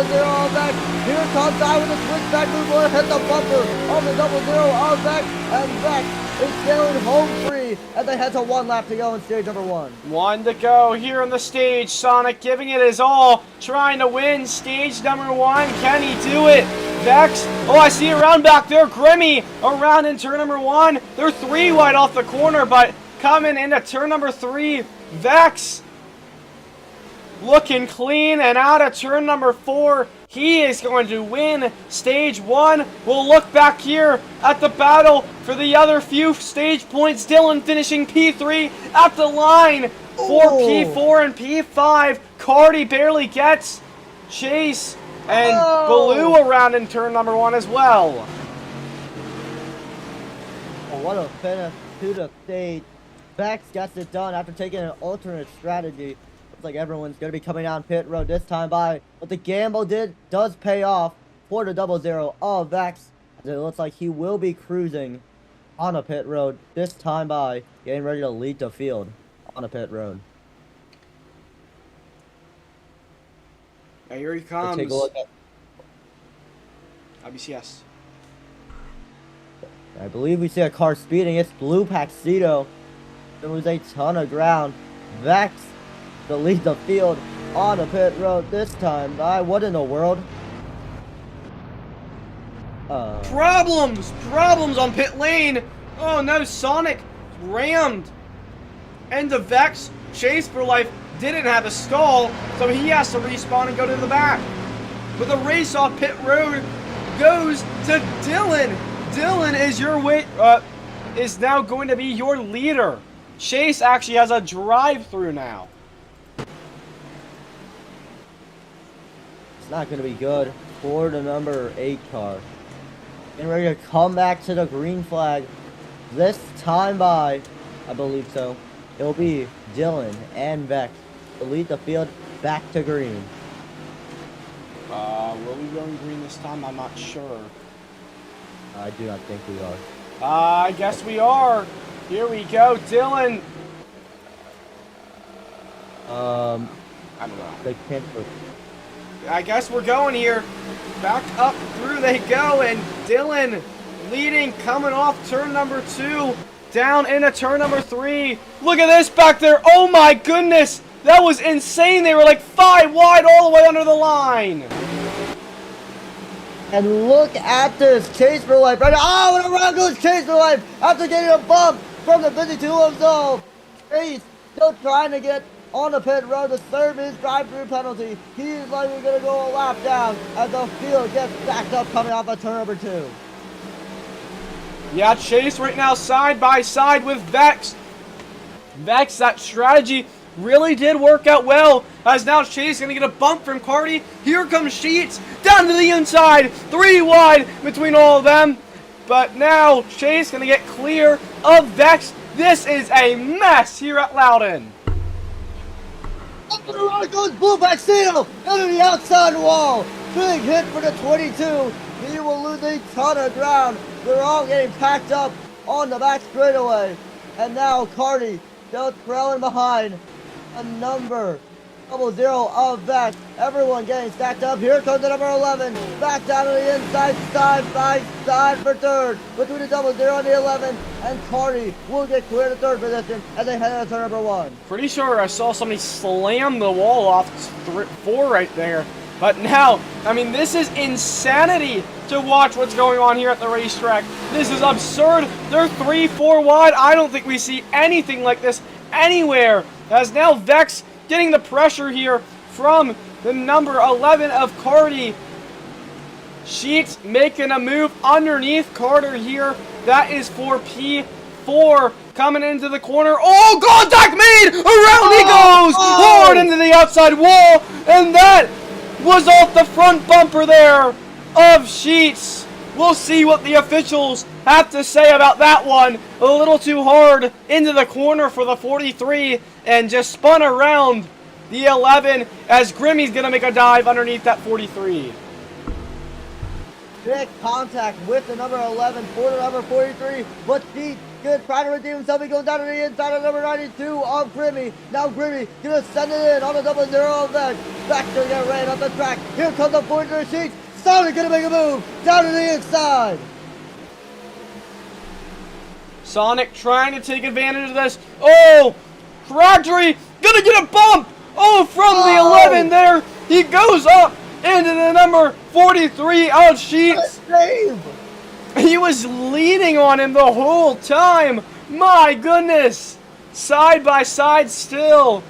back. Here comes I with a switchback move. Will hit the bumper of the 00 back, and back is sailing home free as they head to 1 lap to go in stage number 1. 1 to go here on the stage. Sonic giving it his all, trying to win stage number 1. Can he do it? Vex. Oh, I see around back there. Grimmy around in turn number 1. They're 3 wide off the corner, but coming into turn number 3, Vex looking clean, and out of turn number 4, he is going to win stage 1. We'll look back here at the battle for the other few stage points. Dylan finishing P3 at the line for P4 and P5. Cardi barely gets Chase and Baloo around in turn number 1 as well. Oh, what a finish to the stage. Vex gets it done after taking an alternate strategy. Looks like everyone's going to be coming down pit road this time by. But the gamble does pay off for the 00 of Vex. It looks like he will be cruising on a pit road this time by. Getting ready to lead the field on a pit road. Here he comes. Take a look at IBCS. I believe we see a car speeding. It's Blue Paxito. There was a ton of ground. Vex to lead the field on a pit road this time by. What in the world? Problems on pit lane. Oh no, Sonic rammed into Vex. Chase for Life didn't have a stall, so he has to respawn and go to the back. But the race off pit road goes to Dylan. Dylan is now going to be your leader. Chase actually has a drive-through now. It's not going to be good for the number 8 car. Getting ready to come back to the green flag. This time by, I believe so, it'll be Dylan and Vex to lead the field back to green. Will we go in green this time? I'm not sure. I do not think we are. I guess we are. Here we go, Dylan. I don't know. They can't. I guess we're going here. Back up through they go, and Dylan leading, coming off turn number 2, down into turn number 3. Look at this back there. Oh my goodness. That was insane. They were like 5 wide all the way under the line. And look at this. Chase for life right now. Oh, and around goes Chase for life after getting a bump from the 52 zone. Chase still trying to get on the pit road to serve his drive-through penalty. He's likely going to go a lap down as the field gets backed up coming off of turn number 2. Yeah, Chase right now side by side with Vex. Vex, that strategy really did work out well, as now Chase going to get a bump from Cardi. Here comes Sheets down to the inside, 3 wide between all of them. But now Chase going to get clear of Vex. This is a mess here at Loudon. Up and around goes Blue Baxino into the outside wall. Big hit for the 22. He will lose a ton of ground. They're all getting packed up on the back straightaway. And now Cardi still trailing behind a number 00 of Vex. Everyone getting stacked up. Here comes the number 11. Back down to the inside, side by side for third. Between the 00 and the 11. And Cardi will get clear to third position as they head into turn number 1. Pretty sure I saw somebody slam the wall off 4 right there. But now, I mean, this is insanity to watch what's going on here at the racetrack. This is absurd. They're 3-4 wide. I don't think we see anything like this anywhere. As now Vex getting the pressure here from the number 11 of Cardi. Sheets making a move underneath Carter here. That is for P4 coming into the corner. Oh, contact made! Around he goes! Hard into the outside wall. And that was off the front bumper there of Sheets. We'll see what the officials have to say about that one. A little too hard into the corner for the 43 and just spun around the 11 as Grimmy's going to make a dive underneath that 43. Big contact with the number 11 for the number 43. But Sheets good trying to redeem himself. He goes down to the inside of number 92 of Grimmy. Now Grimmy gonna send it in on the 00 of Vex. Back to get ran off the track. Here comes the 43 Sheets. Sonic gonna make a move down to the inside. Sonic trying to take advantage of this. Oh, Crabtree gonna get a bump. Oh, from the 11 there. He goes up into the number 43 out Sheets. He was leaning on him the whole time. My goodness. Side by side still.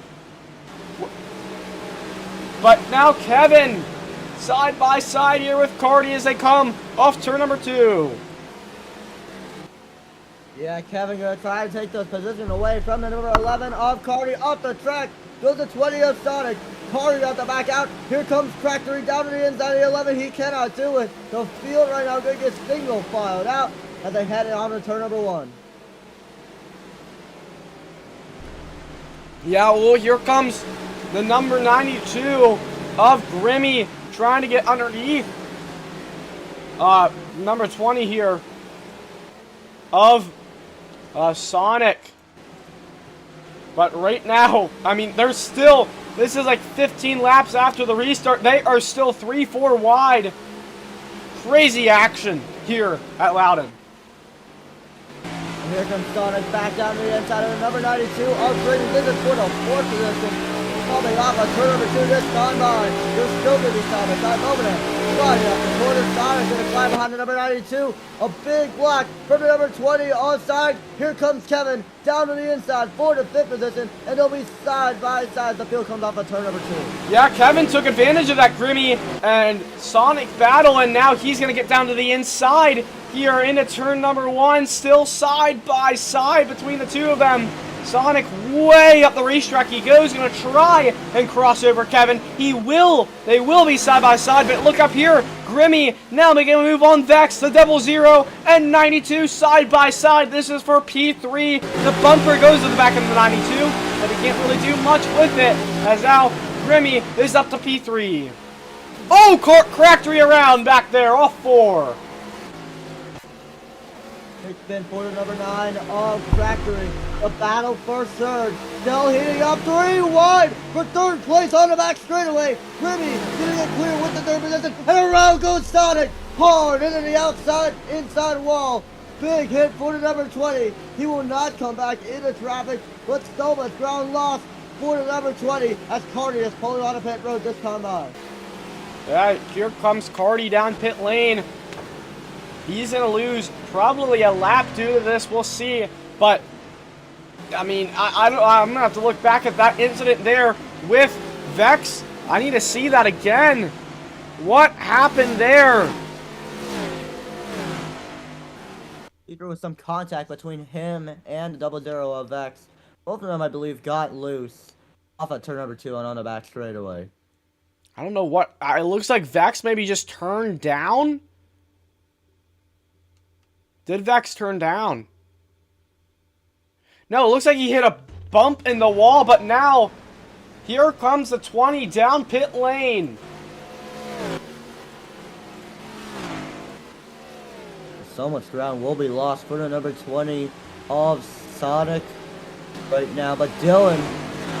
But now Kevin side by side here with Cardi as they come off turn number 2. Yeah, Kevin gonna try to take the position away from the number 11 of Cardi up the track. Goes the 20 of Sonic. Cardi got the back out. Here comes Tractory down to the inside of the 11. He cannot do it. The field right now gonna get single filed out as they head on to turn number 1. Yeah, well, here comes the number 92 of Grimmy trying to get underneath. Number 20 here of Sonic. But right now, I mean, there's still, this is like 15 laps after the restart. They are still 3-4 wide. Crazy action here at Loudon. And here comes Sonic back down to the inside of the number 92 of Grimmy. This is for the 4th position. Coming off a turn number 2 this gone by. There's still going to be Sonic. Time over there. Sliding up the corner. Sonic going to fly behind the number 92. A big block from the number 20 onside. Here comes Kevin down to the inside for the 5th position. And they'll be side by side. The field comes off of turn number 2. Yeah, Kevin took advantage of that Grimmy and Sonic battle. And now he's going to get down to the inside here into turn number 1. Still side by side between the two of them. Sonic way up the racetrack he goes, gonna try and cross over Kevin. They will be side by side, but look up here, Grimmy now making a move on Vex, the 00 and 92 side by side. This is for P3. The bumper goes to the back of the 92, but he can't really do much with it, as now Grimmy is up to P3. Oh, cracked 3 around back there, off 4. Big spin for the number 9 of Factory. The battle for third. Still heating up 3-1 for third place on the back straightaway. Grimmy getting it clear with the third position. And around goes Sonic. Hard into the outside, inside wall. Big hit for the number 20. He will not come back into traffic, but so much ground lost for the number 20 as Cardi is pulling on a pit road this time by. Yeah, here comes Cardi down pit lane. He's going to lose probably a lap due to this. We'll see. But, I mean, I'm going to have to look back at that incident there with Vex. I need to see that again. What happened there? There was some contact between him and the 00 of Vex. Both of them, I believe, got loose off at turn number 2 and on the back straightaway. I don't know what. It looks like Vex maybe just turned down. Did Vex turn down? No, it looks like he hit a bump in the wall, but now here comes the 20 down pit lane. So much ground will be lost for the number 20 of Sonic right now, but Dylan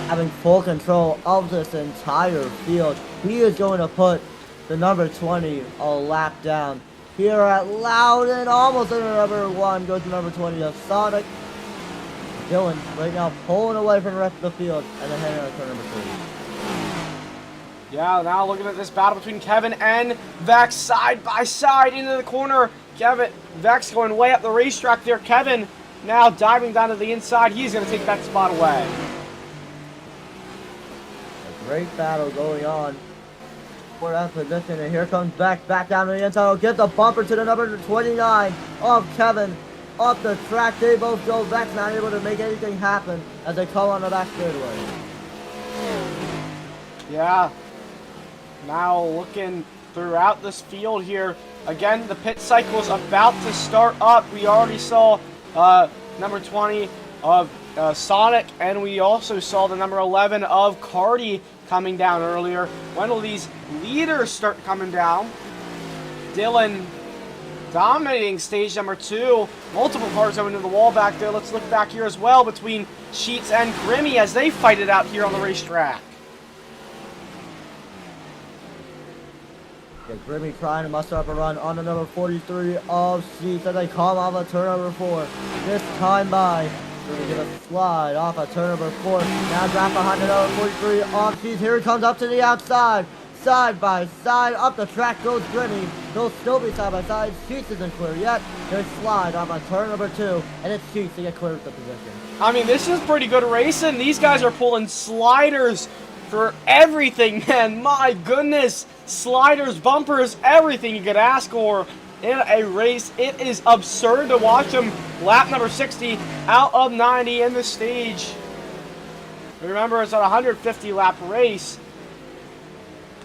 having full control of this entire field. He is going to put the number 20 a lap down. Here at Loudon, almost in the number 1 goes the number 20 of Sonic. Dylan right now pulling away from the rest of the field and then heading on turn number 3. Yeah, now looking at this battle between Kevin and Vex side by side into the corner. Vex going way up the racetrack there. Kevin now diving down to the inside. He's going to take that spot away. A great battle going on for that position, and here comes Vex back down to the inside. Will get the bumper to the number 29 of Kevin off the track. They both go. Vex not able to make anything happen as they come on the back straightaway. Yeah. Now looking throughout this field here. Again, the pit cycle's about to start up. We already saw number 20 of Sonic, and we also saw the number 11 of Cardi coming down earlier. When will these leaders start coming down? Dylan dominating stage number 2. Multiple cars going into the wall back there. Let's look back here as well between Sheets and Grimmy as they fight it out here on the racetrack. Yeah, Grimmy trying to muster up a run on the number 43 of Sheets as they come off of turn number 4. This time by Grimmy give a slide off of turn number 4. Now drop behind the number 43 of Sheets. Here he comes up to the outside. Side by side, up the track goes Grimmy. They'll still be side by side. Sheets isn't clear yet. They slide off of turn number 2, and it's Sheets to get clear with the position. I mean, this is pretty good racing. These guys are pulling sliders for everything, man. My goodness. Sliders, bumpers, everything you could ask for in a race. It is absurd to watch them. Lap number 60 out of 90 in the stage. Remember, it's a 150 lap race.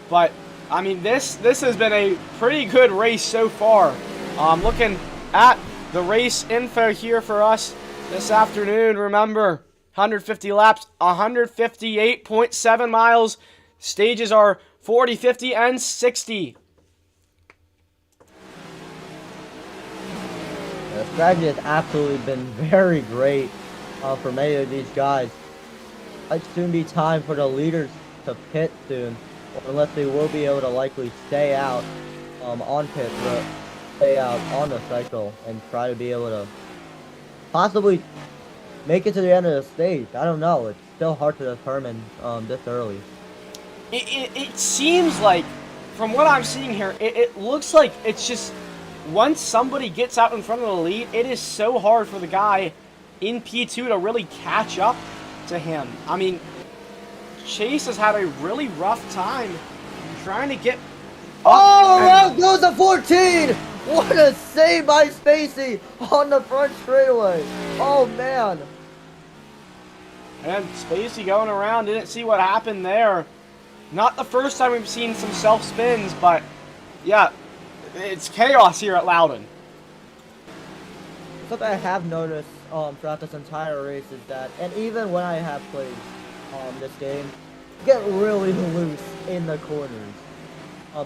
But, I mean, this has been a pretty good race so far. Looking at the race info here for us this afternoon. Remember, 150 laps, 158.7 miles. Stages are 40, 50, and 60. The strategy has absolutely been very great for many of these guys. Might soon be time for the leaders to pit soon, unless they will be able to likely stay out on pit road, stay out on the cycle, and try to be able to possibly make it to the end of the stage. I don't know. It's still hard to determine this early. It seems like, from what I'm seeing here, it looks like it's just once somebody gets out in front of the lead, it is so hard for the guy in P2 to really catch up to him. I mean, Chase has had a really rough time trying to get up. Oh, out goes the 14! What a save by Spacey on the front straightaway. Oh, man. And Spacey going around, didn't see what happened there. Not the first time we've seen some self-spins, but yeah, it's chaos here at Loudon. Something I have noticed throughout this entire race is that, and even when I have played this game, get really loose in the corners.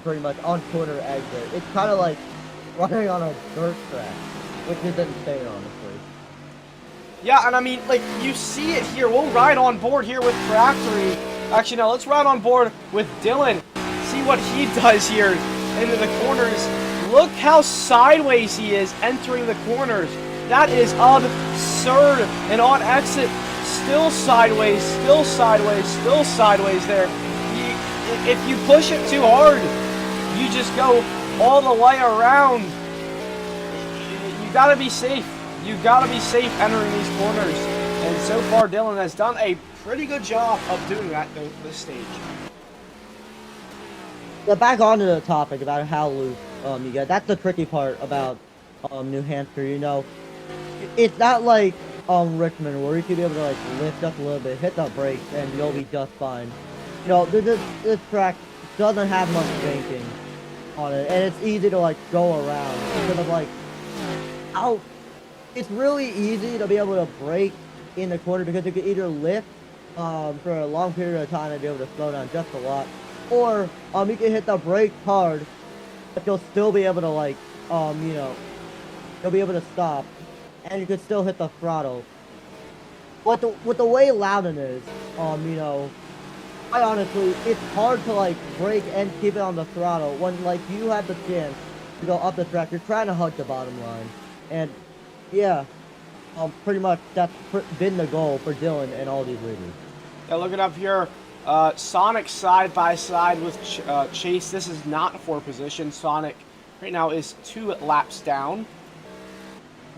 Pretty much on corner exit. It's kind of like running on a dirt track, which is insane, honestly. Yeah, and I mean, like, you see it here. We'll ride on board here with Craftery. Actually, no, let's ride on board with Dylan. See what he does here into the corners. Look how sideways he is entering the corners. That is absurd. And on exit, still sideways, still sideways, still sideways there. If you push it too hard, you just go all the way around. You gotta be safe. You gotta be safe entering these corners. And so far, Dylan has done a pretty good job of doing that this stage. Yeah, back onto the topic about how loose you get. That's the tricky part about New Hampshire. You know, it's not like Richmond where you can be able to like lift up a little bit, hit the brakes, and you'll be just fine. You know, this track doesn't have much banking on it, and it's easy to like go around because of like how it's really easy to be able to brake in the corner because you can either lift for a long period of time and be able to slow down just a lot, or you can hit the brake hard, but you'll still be able to like you know, you'll be able to stop, and you can still hit the throttle. With the way Loudon is, you know, quite honestly, it's hard to like brake and keep it on the throttle when like you have the chance to go up the track. You're trying to hug the bottom line, and yeah, pretty much that's been the goal for Dylan and all these leaders. Yeah, looking up here, Sonic side by side with Chase. This is not for position. Sonic right now is 2 laps down.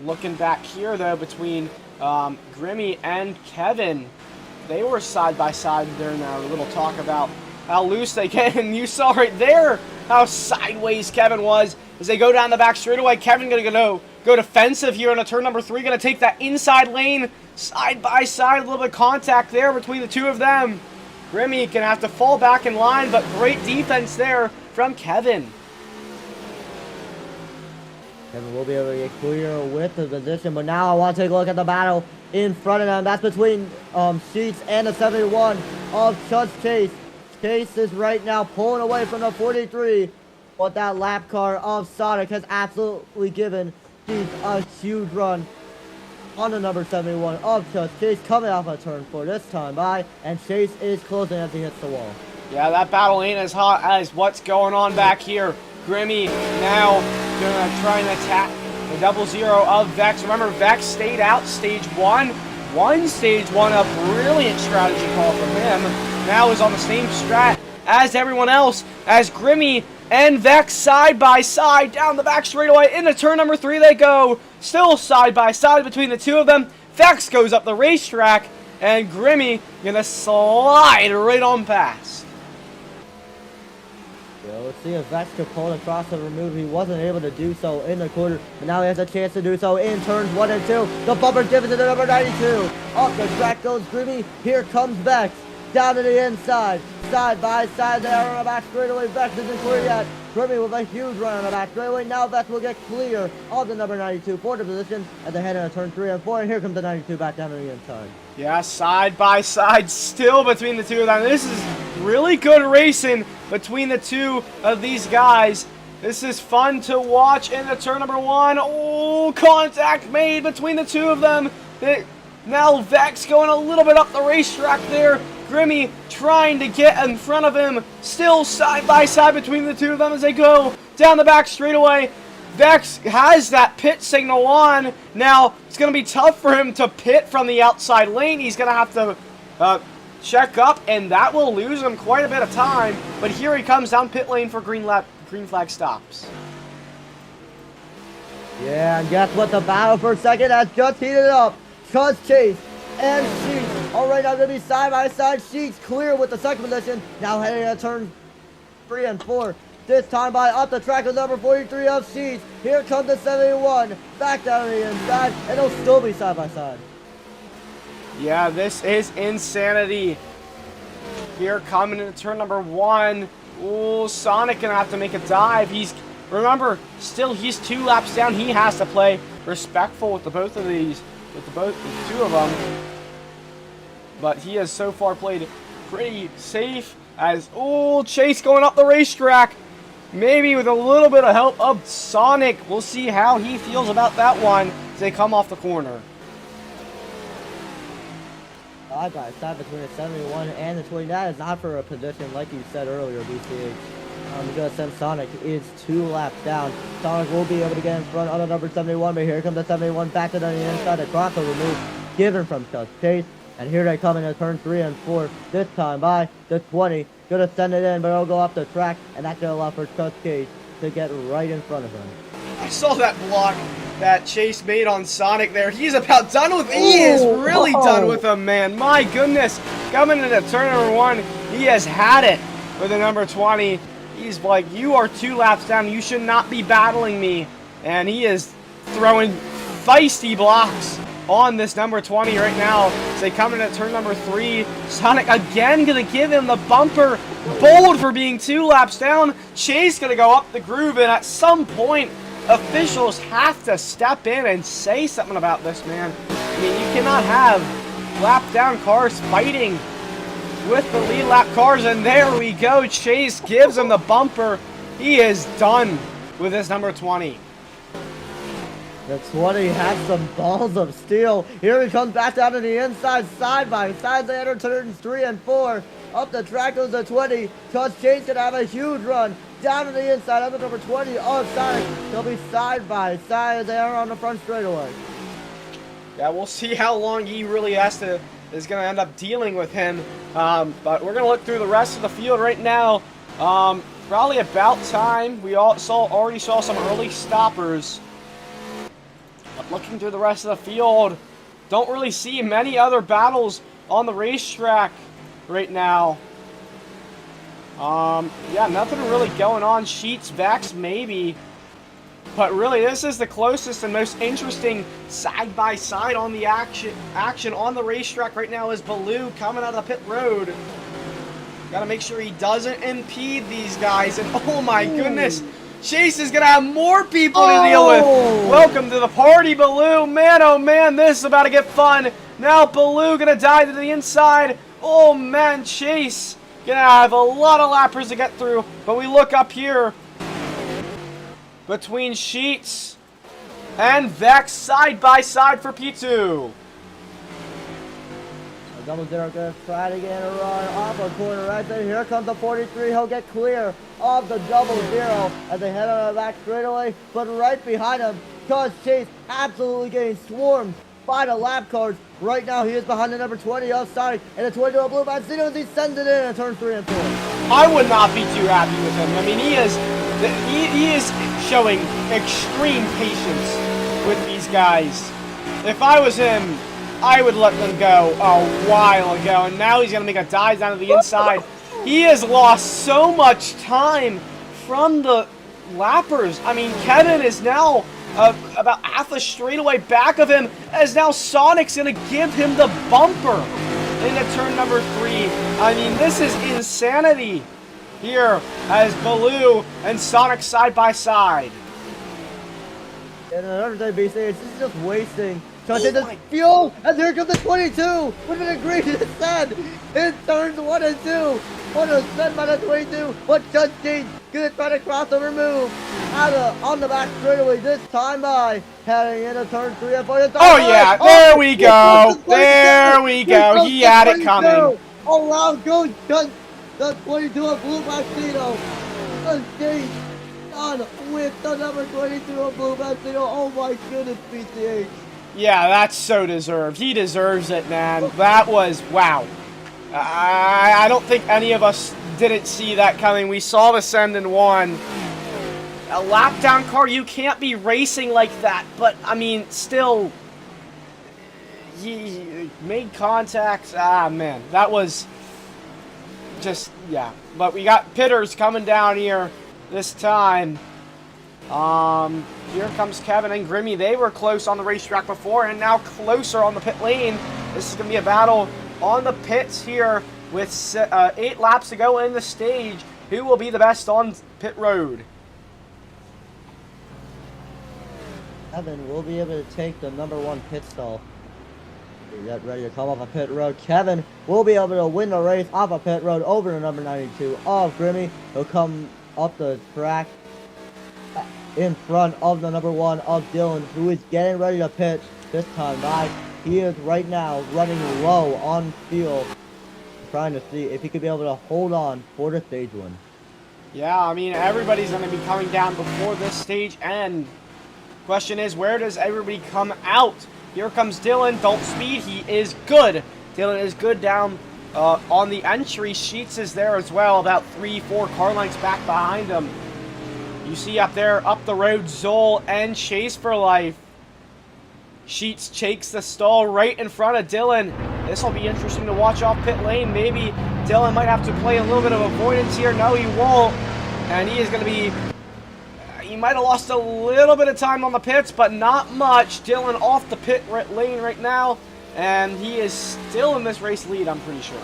Looking back here though, between Grimmy and Kevin, they were side by side during our little talk about how loose they get, and you saw right there how sideways Kevin was as they go down the back straightaway. Kevin gonna go defensive here on a turn number 3, gonna take that inside lane side by side. A little bit of contact there between the two of them. Grimmy gonna have to fall back in line, but great defense there from Kevin. Kevin will be able to get clear with the position, but now I want to take a look at the battle in front of them. That's between Sheets and the 71 of Chase. Chase is right now pulling away from the 43, but that lap car of Sonic has absolutely given Sheets a huge run on the number 71 of Chase coming off a turn 4 this time by, and Chase is closing as he hits the wall. Yeah, that battle ain't as hot as what's going on back here. Grimmy now gonna try and attack the 00 of Vex. Remember, Vex stayed out stage 1. Won stage 1, a brilliant strategy call from him. Now is on the same strat as everyone else, as Grimmy and Vex side by side down the back straightaway. Into turn number 3 they go. Still side by side between the two of them. Vex goes up the racetrack, and Grimmy gonna slide right on past. Let's see if Vex could pull the crossover move. He wasn't able to do so in the quarter, but now he has a chance to do so in turns 1 and 2. The bumper gives it to the number 92. Up the track goes Grimmy. Here comes Vex. Down to the inside. Side by side there on the back straightaway. Vex isn't clear yet. Grimmy with a huge run on the back straightaway. Now Vex will get clear of the number 92 for the position at the head of turn 3 and 4. And here comes the 92 back down to the inside. Yeah, side by side still between the two of them. This is really good racing between the two of these guys. This is fun to watch into turn number 1. Oh, contact made between the two of them. Now Vex going a little bit up the racetrack there. Grimmy trying to get in front of him. Still side by side between the two of them as they go down the back straightaway. Vex has that pit signal on. Now, it's going to be tough for him to pit from the outside lane. He's going to have to check up, and that will lose him quite a bit of time. But here he comes down pit lane for green flag stops. Yeah, and guess what? The battle for second has just heated up. Chase and Sheets are right now going to be side by side. Sheets clear with the second position. Now heading to turn 3 and 4. This time by up the track of number 43 of Sheets. Here comes the 71. Back down to the inside, and they'll still be side by side. Yeah, this is insanity. Here coming into turn number 1. Ooh, Sonic gonna have to make a dive. Remember, still he's 2 laps down. He has to play respectful with the two of them. But he has so far played pretty safe as, oh, Chase going up the racetrack. Maybe with a little bit of help of Sonic. We'll see how he feels about that one as they come off the corner. Side by side between the 71 and the 20. That is not for a position like you said earlier, BCH. Because since Sonic is 2 laps down, Sonic will be able to get in front on the number 71, but here comes the 71 back to the inside. The crossover move given from Chase. And here they come into turn 3 and 4. This time by the 20. Gonna send it in, but it'll go off the track, and that's gonna allow for Chase to get right in front of him. I saw that block that Chase made on Sonic there. He's about done with. He is really done with him, man. My goodness. Coming into turn number 1, he has had it with the number 20. He's like, you are 2 laps down. You should not be battling me. And he is throwing feisty blocks on this number 20 right now. As they come into turn number 3. Sonic again gonna give him the bumper. Bold for being 2 laps down. Chase gonna go up the groove, and at some point, officials have to step in and say something about this, man. I mean, you cannot have lap down cars fighting with the lead lap cars, and there we go. Chase gives him the bumper. He is done with this number 20. The 20 has some balls of steel. Here he comes back down to the inside, side by side. They enter turns 3 and 4. Up the track goes the 20. Cause Chase gonna have a huge run down to the inside of the number 20 of Sonic. They'll be side by side as they are on the front straightaway. Yeah, we'll see how long he really is going to end up dealing with him. But we're going to look through the rest of the field right now. Probably about time. We already saw some early stoppers. But looking through the rest of the field, don't really see many other battles on the racetrack right now. Yeah, nothing really going on. Sheets, Vex, maybe. But really, this is the closest and most interesting side-by-side on the action on the racetrack right now is Baloo coming out of the pit road. Got to make sure he doesn't impede these guys. And oh my goodness, Chase is going to have more people to deal with. Welcome to the party, Baloo. Man, oh man, this is about to get fun. Now Baloo going to dive to the inside. Oh man, Chase going to have a lot of lappers to get through. But we look up here. Between Sheets and Vex side by side for P2. Double zero gonna try to get a run off a corner right there. Here comes the 43. He'll get clear of the double zero as they head on the back straightaway. But right behind him, Cause Chase absolutely getting swarmed by the lap cars. Right now he is behind the number 20 of Sonic and the 22 of Blue Mancino as he sends it in turn 3 and 4. I would not be too happy with him. I mean, he is showing extreme patience with these guys. If I was him, I would let them go a while ago, and now he's going to make a dive down to the inside. He has lost so much time from the lappers. I mean, Kevin is now about half a straightaway back of him, as now Sonic's going to give him the bumper into turn number 3. I mean, this is insanity here as Baloo and Sonic side by side. And another thing, BC, this is just wasting. This fuel, and here comes the 22 with an agree to descend in turns 1 and 2. On a send by the 22, but Judge Dean gonna try to cross the remove on the back straightaway this time by heading into turn 3 and 4. Oh yeah, there we go. There we go. He had it coming. Oh wow, go Judge. The 22 of Blue Mancino. Judge Dean done with the number 22 of Blue Mancino. Oh my goodness, PCH. Yeah, that's so deserved. He deserves it, man. That was, wow. I don't think any of us didn't see that coming. We saw the send in 1. A lap down car, you can't be racing like that. But, I mean, still, he made contact. Ah, man, that was just, yeah. But we got pitters coming down here this time. Here comes Kevin and Grimmy. They were close on the racetrack before and now closer on the pit lane. This is going to be a battle on the pits here with 8 laps to go in the stage. Who will be the best on pit road? Kevin will be able to take the number 1 pit stall. Get ready to come off a pit road. Kevin will be able to win the race off a pit road over the number 92 of Grimmy. He'll come up the track in front of the number 1 of Dylan, who is getting ready to pitch this time by. He is right now running low on fuel, trying to see if he could be able to hold on for the stage win. Yeah, I mean, everybody's going to be coming down before this stage end. Question is, where does everybody come out? Here comes Dylan. Don't speed. He is good. Dylan is good down on the entry. Sheets is there as well, about 3-4 car lengths back behind him. You see up there, up the road, Zoll and Chase for Life. Sheets takes the stall right in front of Dylan. This will be interesting to watch off pit lane. Maybe Dylan might have to play a little bit of avoidance here. No, he won't. And he is going to be... He might have lost a little bit of time on the pits, but not much. Dylan off the pit lane right now. And he is still in this race lead, I'm pretty sure.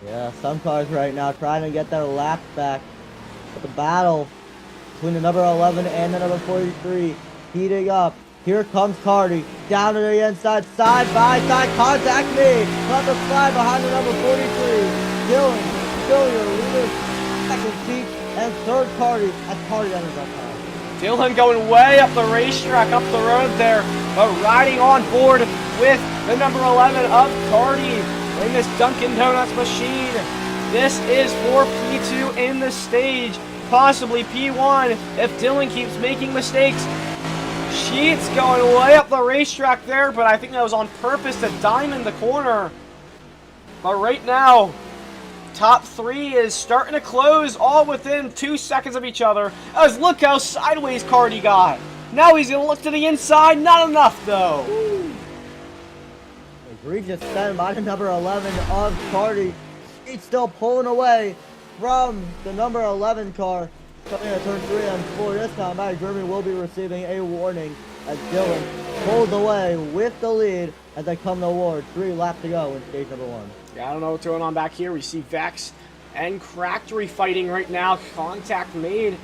Yeah, some cars right now trying to get their laps back. But the battle between the number 11 and the number 43 heating up. Here comes Cardi down to the inside, side by side, contact me. Let the slide behind the number 43. Dylan, still your leader, second seat, and third Cardi as Cardi enters that time. Dylan going way up the racetrack, up the road there, but riding on board with the number 11 of Cardi in this Dunkin' Donuts machine. This is for P2 in the stage, possibly P1 if Dylan keeps making mistakes. Sheets going way up the racetrack there, but I think that was on purpose to diamond the corner. But right now, top 3 is starting to close, all within 2 seconds of each other. As look how sideways Cardi got. Now he's going to look to the inside. Not enough, though. Egregious spin by the number 11 of Cardi. He's still pulling away from the number 11 car. Coming to turn 3 and 4 this time, Matt Grimmy will be receiving a warning as Dylan pulls away with the lead as they come toward 3 laps to go in stage number 1. Yeah, I don't know what's going on back here. We see Vex and Crackery fighting right now. Contact made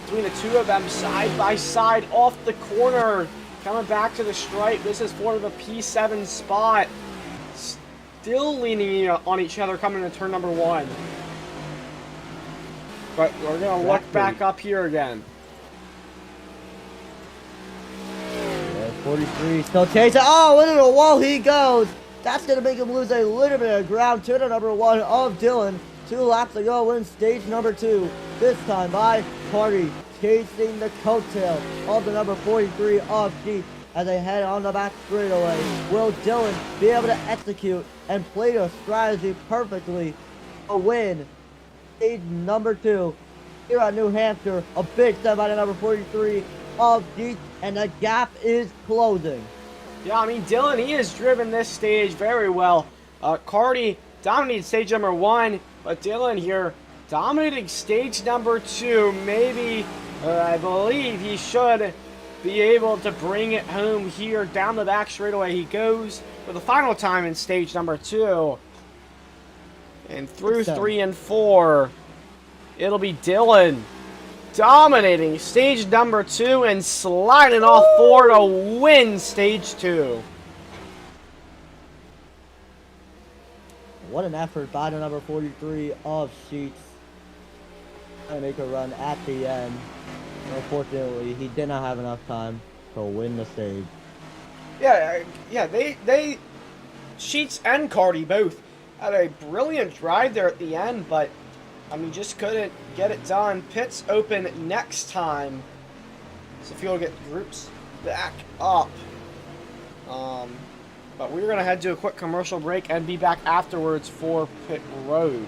between the two of them side by side off the corner. Coming back to the stripe. This is for the P7 spot. Still leaning on each other coming to turn number 1. But we're going to look back up here again. 43 still chasing. Oh, into the wall he goes. That's going to make him lose a little bit of ground to the number 1 of Dylan. 2 laps to go in stage number 2. This time by Cardi, chasing the coattail of the number 43 of Sheep as they head on the back straightaway. Will Dylan be able to execute and play the strategy perfectly to win stage number 2 here at New Hampshire? A big step by the number 43 of Sheep, and the gap is closing. Yeah, I mean, Dylan, he has driven this stage very well. Cardi dominated stage number 1, but Dylan here dominating stage number 2. Maybe, I believe he should be able to bring it home here. Down the back straightaway he goes for the final time in stage number 2. And through 3 and 4, it'll be Dylan dominating stage number 2 and sliding off 4 to win stage 2. What an effort by the number 43 of Sheets. Trying to make a run at the end. Unfortunately, he did not have enough time to win the stage. Yeah, they Sheets and Cardi both had a brilliant drive there at the end, but I mean, just couldn't get it done. Pits open next time. So if you'll get groups back up. But we're going to head to a quick commercial break and be back afterwards for pit road.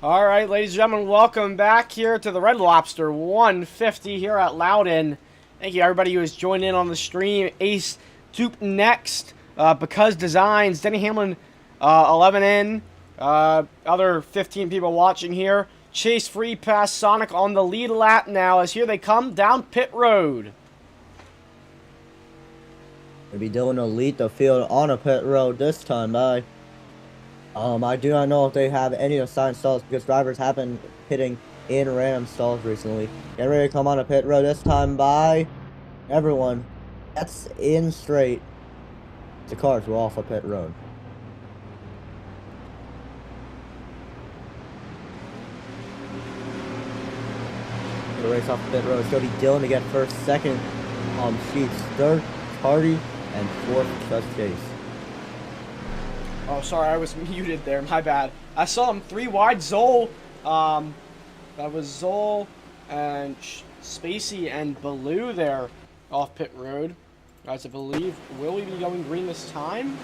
All right, ladies and gentlemen, welcome back here to the Red Lobster 150 here at Loudon. Thank you, everybody who has joined in on the stream. Ace to next. Because Designs, Denny Hamlin, 11 in. Other 15 people watching here. Chase free pass Sonic on the lead lap now as here they come down pit road. Maybe Dylan will lead the field on a pit road this time by. I do not know if they have any assigned stalls because drivers have been pitting in random stalls recently. Get ready to come on a pit road this time by. Everyone, that's in straight. The cars were off a pit road. The race off the pit road. It's going to be Dylan to get first, second, Sheets, third, Hardy, and fourth, just Chase. Oh, sorry, I was muted there. My bad. I saw him 3 wide. Zoll, that was Zoll and Spacey and Baloo there off pit road. Guys, I believe, will we be going green this time?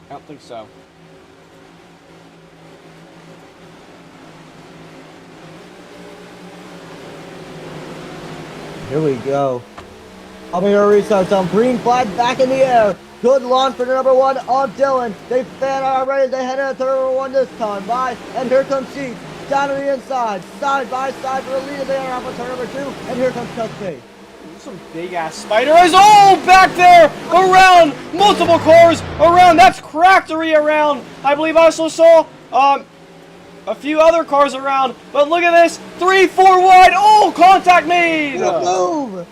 I don't think so. Here we go. Coming to restart some green flag back in the air. Good launch for the number 1 of Dylan. They fan already. They head into turn number 1 this time by. And here comes Sheets. Down to the inside. Side by side for the lead of the air off of turn number 2. And here comes Tuskay. Some big ass spiders. Oh, back there around multiple cars around. That's Crackery around. I believe I also saw a few other cars around. But look at this. 3, 4 wide. Oh, contact made. Move.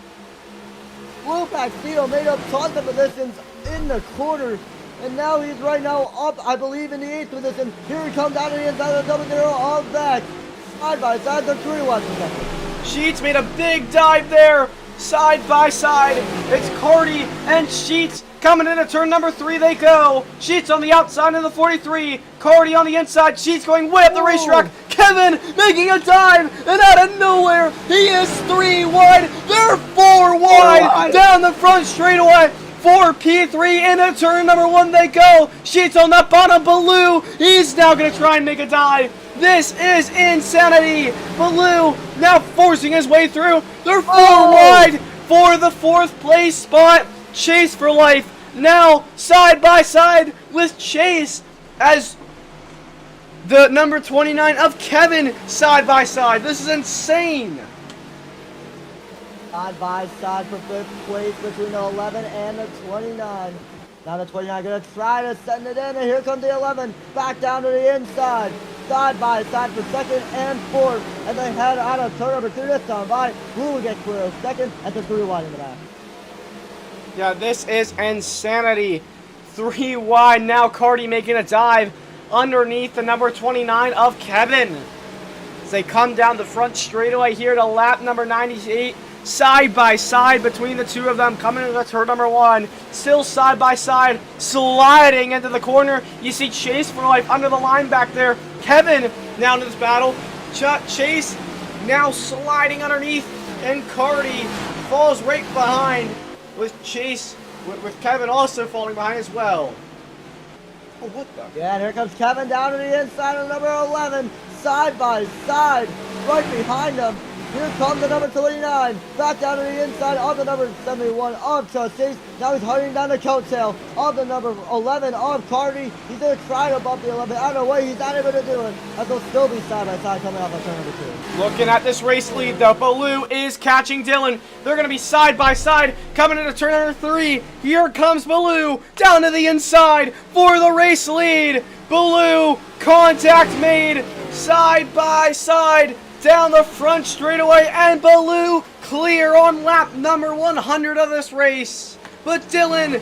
Blue Paxito made up tons of positions in the quarter. And now he's right now up, I believe, in the 8th position. Here he comes out of the inside of the double zero of back. Side by side, the 3 watch second. Sheets made a big dive there. Side by side, it's Cardi and Sheets coming into turn number 3 they go. Sheets on the outside in the 43, Cardi on the inside, Sheets going way up the racetrack. Kevin making a dive, and out of nowhere, he is 3 wide. They're 4 wide down the front straightaway. For P3 into turn number 1 they go. Sheets on the bottom, Baloo. He's now going to try and make a dive. This is insanity. Baloo now forcing his way through. They're 4 wide for the 4th place spot. Chase for life. Now side by side with Chase as the number 29 of Kevin side by side. This is insane. Side by side for 5th place between the 11 and the 29. Now the 29 gonna try to send it in, and here comes the 11 back down to the inside. Side by side for 2nd and 4th, and they head out of turn number 2 this time by. Blue will get clear of 2nd and the 3 wide in the back. Yeah, this is insanity. 3 wide now. Cardi making a dive underneath the number 29 of Kevin. As they come down the front straightaway here to lap number 98. Side by side between the 2 of them coming into turn number 1. Still side by side, sliding into the corner. You see Chase for life under the line back there. Kevin now into this battle. Chase now sliding underneath, and Cardi falls right behind with Chase, with Kevin also falling behind as well. Oh, what the? Yeah, and here comes Kevin down to the inside of number 11. Side by side, right behind them. Here comes the number 29, back down to the inside of the number 71 of Chase. Now he's hurrying down the coattail of the number 11 of Cardi. He's going to try to bump the 11 out of the way. He's not able to do it, as they'll still be side by side coming off of turn number 2. Looking at this race lead, though, Baloo is catching Dylan. They're going to be side by side coming into turn number 3. Here comes Baloo down to the inside for the race lead. Baloo, contact made, side by side. Down the front straightaway, and Baloo clear on lap number 100 of this race. But Dylan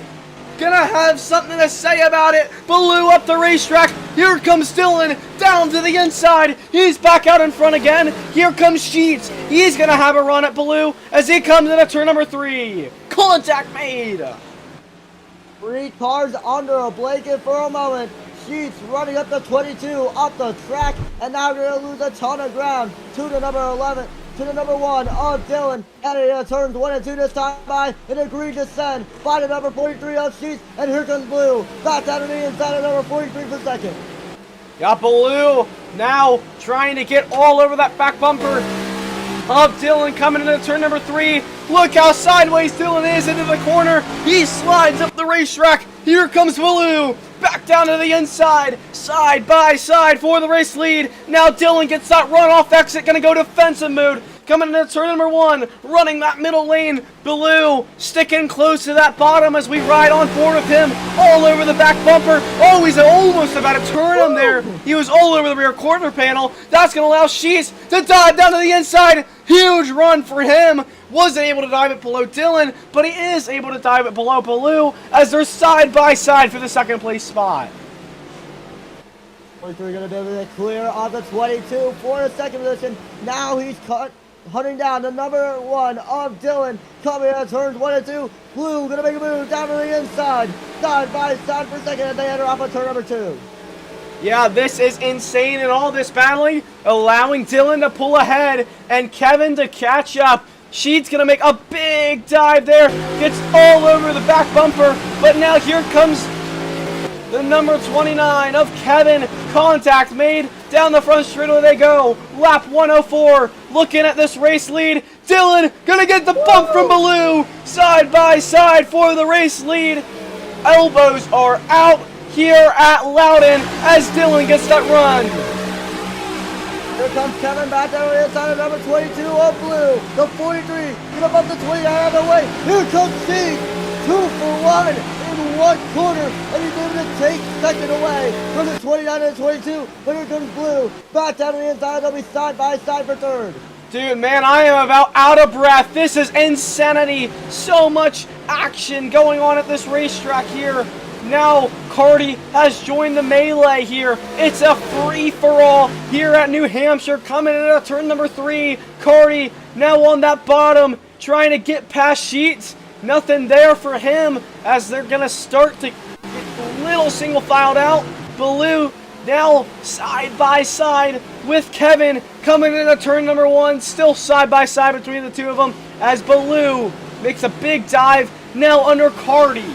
gonna have something to say about it. Baloo up the racetrack. Here comes Dylan down to the inside. He's back out in front again. Here comes Sheets. He's gonna have a run at Baloo as he comes into turn number 3. Contact made. 3 cars under a blanket for a moment. Sheets running up the 22 up the track, and now they're going to lose a ton of ground to the number 11, to the number 1 of Dylan. And turns 1 and 2 this time by an agreed descent by the number 43 of Sheets, and here comes Blue back down to the inside of number 43 for 2nd. Got Baloo now trying to get all over that back bumper. of Dylan coming into turn number 3. Look how sideways Dylan is into the corner. He slides up the racetrack. Here comes Baloo. Back down to the inside. Side by side for the race lead. Now Dylan gets that runoff exit. Going to go defensive mode. Coming into turn number 1, running that middle lane. Baloo sticking close to that bottom as we ride on board of him. All over the back bumper. Oh, he's almost about to turn him there. He was all over the rear quarter panel. That's going to allow Sheets to dive down to the inside. Huge run for him. Wasn't able to dive it below Dylan, but he is able to dive it below Baloo as they're side by side for the second place spot. 23 going to be able to clear off the 22 for the second position. Now he's hunting down the number 1 of Dylan. Coming out of turns 1 and 2. Blue going to make a move down to the inside. Side by side for second as they enter off of turn number 2. Yeah, this is insane in all this battling, allowing Dylan to pull ahead and Kevin to catch up. Sheet's going to make a big dive there. Gets all over the back bumper. But now here comes the number 29 of Kevin. Contact made. Down the front straightaway they go. Lap 104. Looking at this race lead. Dylan going to get the bump from Baloo. Side by side for the race lead. Elbows are out here at Loudon as Dylan gets that run. Here comes Kevin back down the inside of number 22 of Blue. The 43, gonna bump the 20 out of the way. Here comes Sheet, 2 for 1 in 1 corner, and he's able to take second away from the 29 and 22. But here comes Blue, back down to the inside, they'll be side by side for third. Dude, man, I am about out of breath. This is insanity. So much action going on at this racetrack here. Now, Cardi has joined the melee here. It's a free-for-all here at New Hampshire. Coming in at turn number 3. Cardi now on that bottom, trying to get past Sheets. Nothing there for him as they're going to start to get a little single-filed out. Baloo now side by side with Kevin. Coming in at turn number 1. Still side by side between the two of them as Baloo makes a big dive now under Cardi.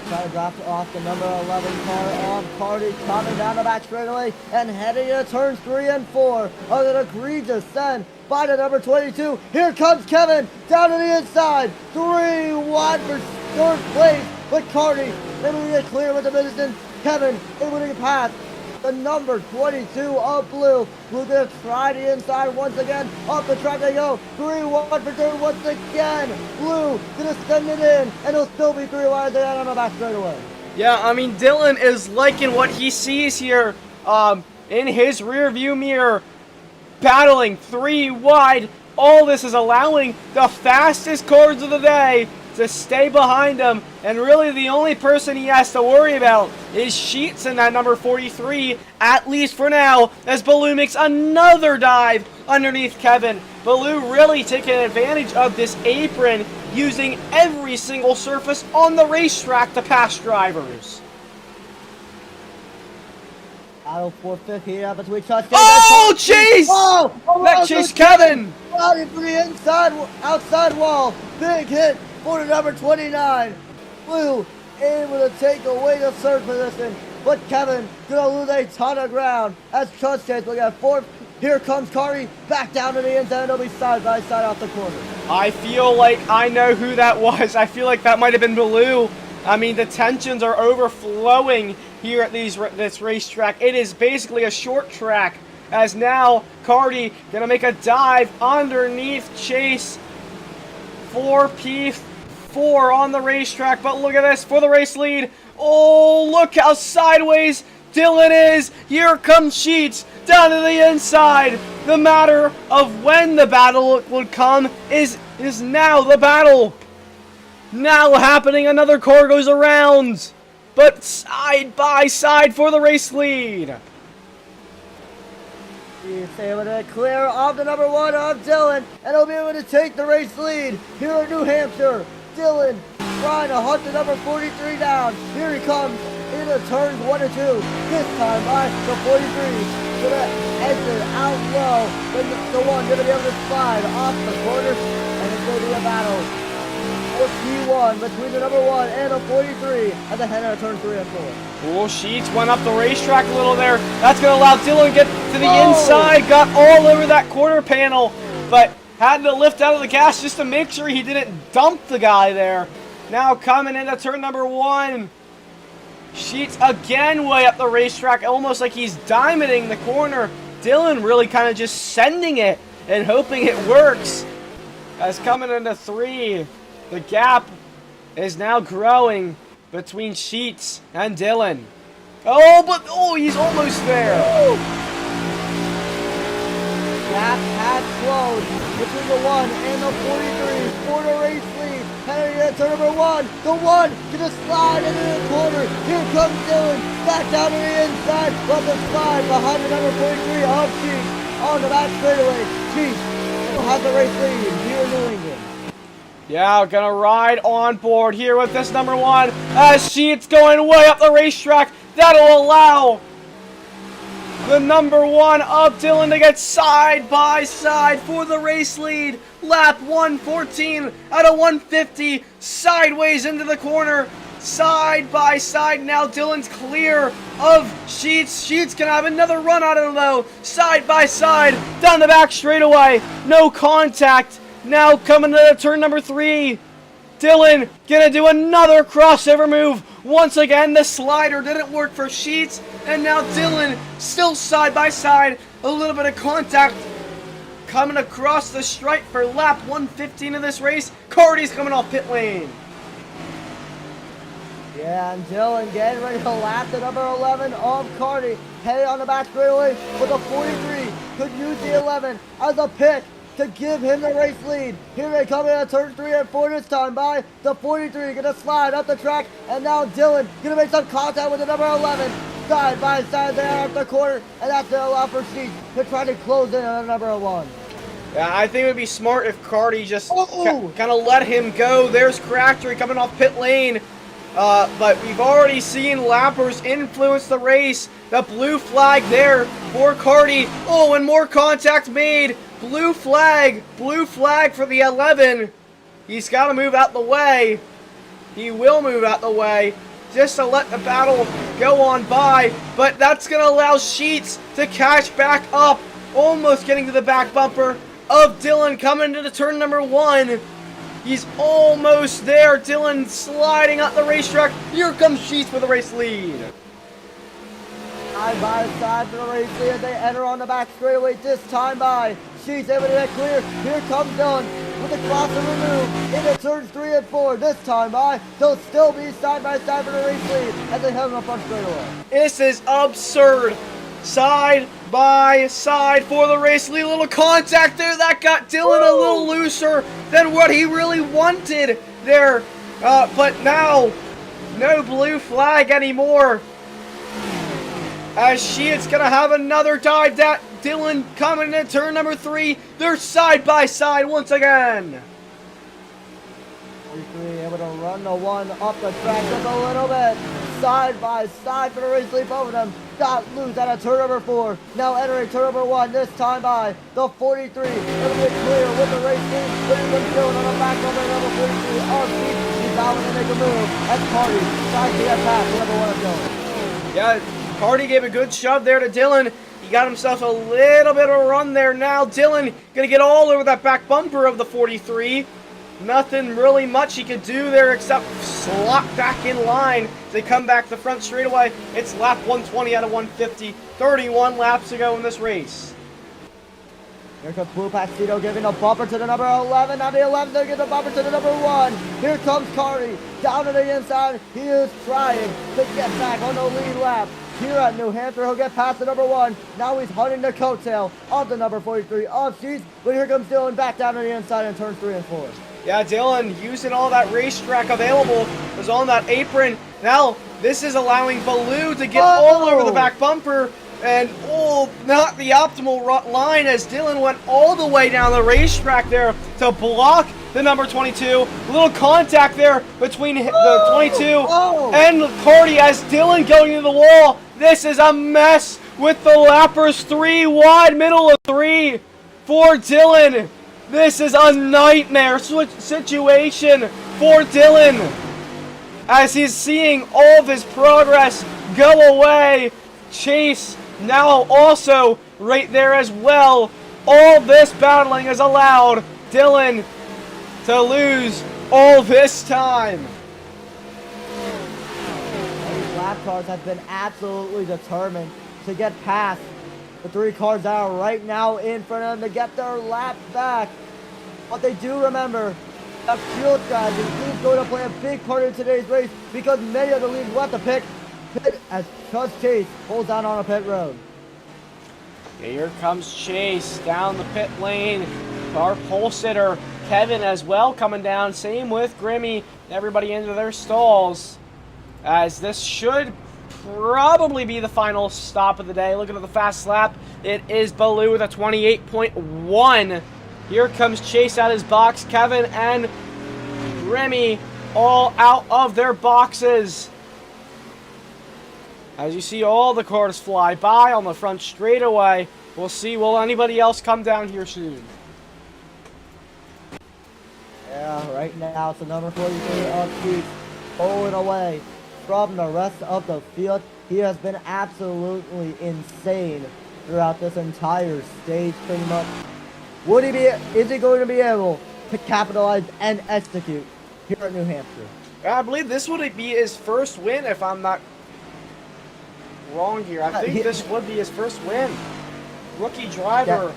Try to drop off the number 11 car on Cardi, coming down the back straightaway and heading into turns 3 and 4 of an egregious send by the number 22. Here comes Kevin down to the inside, 3 wide for third place, but Cardi able to get clear with the position. Kevin able to get past the number 22 of Blue. Blue gonna try the inside once again. Up the track they go. 3-1 for third once again. Blue gonna send it in, and it'll still be 3 wide there on the back straightaway. Yeah, I mean, Dylan is liking what he sees here in his rear view mirror. Battling 3 wide. All this is allowing the fastest cars of the day to stay behind him, and really the only person he has to worry about is Sheets in that number 43, at least for now, as Baloo makes another dive underneath Kevin. Baloo really taking advantage of this apron, using every single surface on the racetrack to pass drivers. Battle for 5th here between Chase. Oh, Chase! Oh, that chased Kevin! Routing for the outside wall. Big hit for the number 29. Blue able to take away the third position, but Kevin gonna lose a ton of ground as Chase looking at 4th. Here comes Cardi back down to the end zone. They'll be side by side off the corner. I feel like I know who that was. I feel like that might have been Baloo. I mean, the tensions are overflowing here at this racetrack. It is basically a short track, as now Cardi gonna make a dive underneath Chase for P4 on the racetrack. But look at this for the race lead. Oh, look how sideways Dylan is. Here comes Sheets down to the inside. The matter of when the battle would come is now the battle. Now happening, another car goes around, but side by side for the race lead. He's able to clear off the number 1 of Dylan, and he'll be able to take the race lead here in New Hampshire. Dylan trying to hunt the number 43 down. Here he comes into turns 1 and 2. This time by the 43. Gonna exit out low. The 1 gonna be able to slide off the corner, and it's gonna be a battle. for P1 between the number 1 and the 43 at the head of turn 3 and 4. Cool Sheets went up the racetrack a little there. That's going to allow Dylan to get to the inside. Got all over that quarter panel, but had to lift out of the gas just to make sure he didn't dump the guy there. Now coming into turn number 1. Sheets again way up the racetrack, almost like he's diamonding the corner. Dylan really kind of just sending it and hoping it works. As coming into 3, the gap is now growing between Sheets and Dylan. Oh, he's almost there. Gap has closed between the 1 and the 43 for the race lead. Heading into turn number 1. The 1 gonna slide into the corner. Here comes Dylan. Back down to the inside. But the slide behind the number 43 of Sheets on the back straightaway. Sheets has the race lead here in New England. Yeah, gonna ride on board here with this number 1 as Sheets going way up the racetrack. That'll allow the number 1 of Dylan to get side by side for the race lead. Lap 114 out of 150, sideways into the corner, side by side. Now Dylan's clear of Sheets. Sheets can have another run out of him though. Side by side, down the back straightaway, no contact. Now coming to turn number 3. Dylan gonna do another crossover move. Once again, the slider didn't work for Sheets. And now Dylan still side by side. A little bit of contact coming across the stripe for lap 115 of this race. Cardy's coming off pit lane. Yeah, and Dylan getting ready to lap the number 11 of Cardy. Headed on the back straightaway with the 43. Could use the 11 as a pick to give him the race lead. Here they come in at turn 3 and 4 this time by the 43. Gonna slide up the track, and now Dylan gonna make some contact with the number 11. Side by side there at the corner, and that's gonna allow for Sheets to try to close in on the number 1. Yeah, I think it would be smart if Cardy just kind of let him go. There's Crackery coming off pit lane. But we've already seen lappers influence the race. The blue flag there for Cardy. Oh, and more contact made. Blue flag for the 11. He's got to move out the way. He will move out the way just to let the battle go on by. But that's going to allow Sheets to catch back up. Almost getting to the back bumper of Dylan coming into the turn number 1. He's almost there. Dylan sliding up the racetrack. Here comes Sheets for the race lead. Side by side for the race lead as they enter on the back straightaway this time by Sheets able to get clear. Here comes Dylan with the crossover move into turns 3 and 4. This time by they'll still be side by side for the race lead as they head on the front straightaway. This is absurd. Side by side for the race lead. A little contact there that got Dylan a little looser than what he really wanted there. But now, no blue flag anymore. As Sheets gonna have another dive. That Dylan coming in turn number 3. They're side by side once again. 43 able to run the 1 up the track just a little bit. Side by side for the race lead, both of them got loose out of turn number 4. Now entering turn number 1, this time by the 43. It'll be clear with the race lead. Putting them down on the back number 43 of Sheets. He's about to make a move as Cardy tries to get past number 1 of Dylan. Yeah, Cardy gave a good shove there to Dylan. He got himself a little bit of a run there. Now Dylan gonna get all over that back bumper of the 43. Nothing really much he could do there except slot back in line. They come back the front straightaway. It's lap 120 out of 150. 31 laps to go in this race. Here comes Blue Pasito giving a bumper to the number 11. Now the 11 they give the bumper to the number 1. Here comes Cardy down to the inside. He is trying to get back on the lead lap. Here at New Hampshire, he'll get past the number 1. Now he's hunting the coattail of the number 43 of Sheets. But here comes Dylan back down to the inside in turns 3 and 4. Yeah, Dylan using all that racetrack available, was on that apron. Now, this is allowing Baloo to get all over the back bumper. And, not the optimal line as Dylan went all the way down the racetrack there to block the number 22. A little contact there between the 22 and Cardy as Dylan going into the wall. This is a mess with the lappers 3 wide, middle of 3 for Dylan. This is a nightmare situation for Dylan as he's seeing all of his progress go away. Chase now also right there as well. All this battling has allowed Dylan to lose all this time. These lap cars have been absolutely determined to get past the 3 cars that are right now in front of them to get their lap back. But they do remember that fuel strategy is going to play a big part in today's race because many of the leads will have to pit as Chase pulls down on a pit road. Here comes Chase down the pit lane. Our pole sitter Kevin as well coming down. Same with Grimmy. Everybody into their stalls. As this should probably be the final stop of the day. Looking at the fast lap, it is Baloo with a 28.1. Here comes Chase out his box. Kevin and Grimmy all out of their boxes. As you see all the cars fly by on the front straightaway. We'll see, will anybody else come down here soon? Yeah, right now it's the number 43 of Keith pulling away from the rest of the field. He has been absolutely insane throughout this entire stage pretty much. Is he going to be able to capitalize and execute here at New Hampshire? I believe this would be his first win if I'm not wrong here. I think this would be his first win. Rookie driver. Yeah.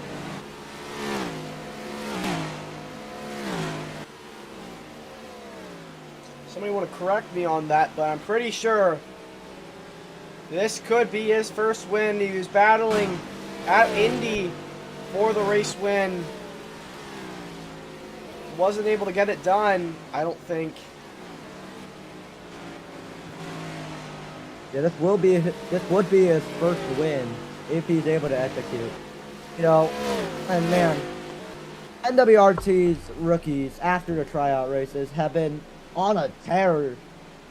Somebody want to correct me on that, but I'm pretty sure this could be his first win. He was battling at Indy for the race win. Wasn't able to get it done, I don't think. Yeah, this would be his first win if he's able to execute. You know, and man, NWRT's rookies after the tryout races have been on a tear.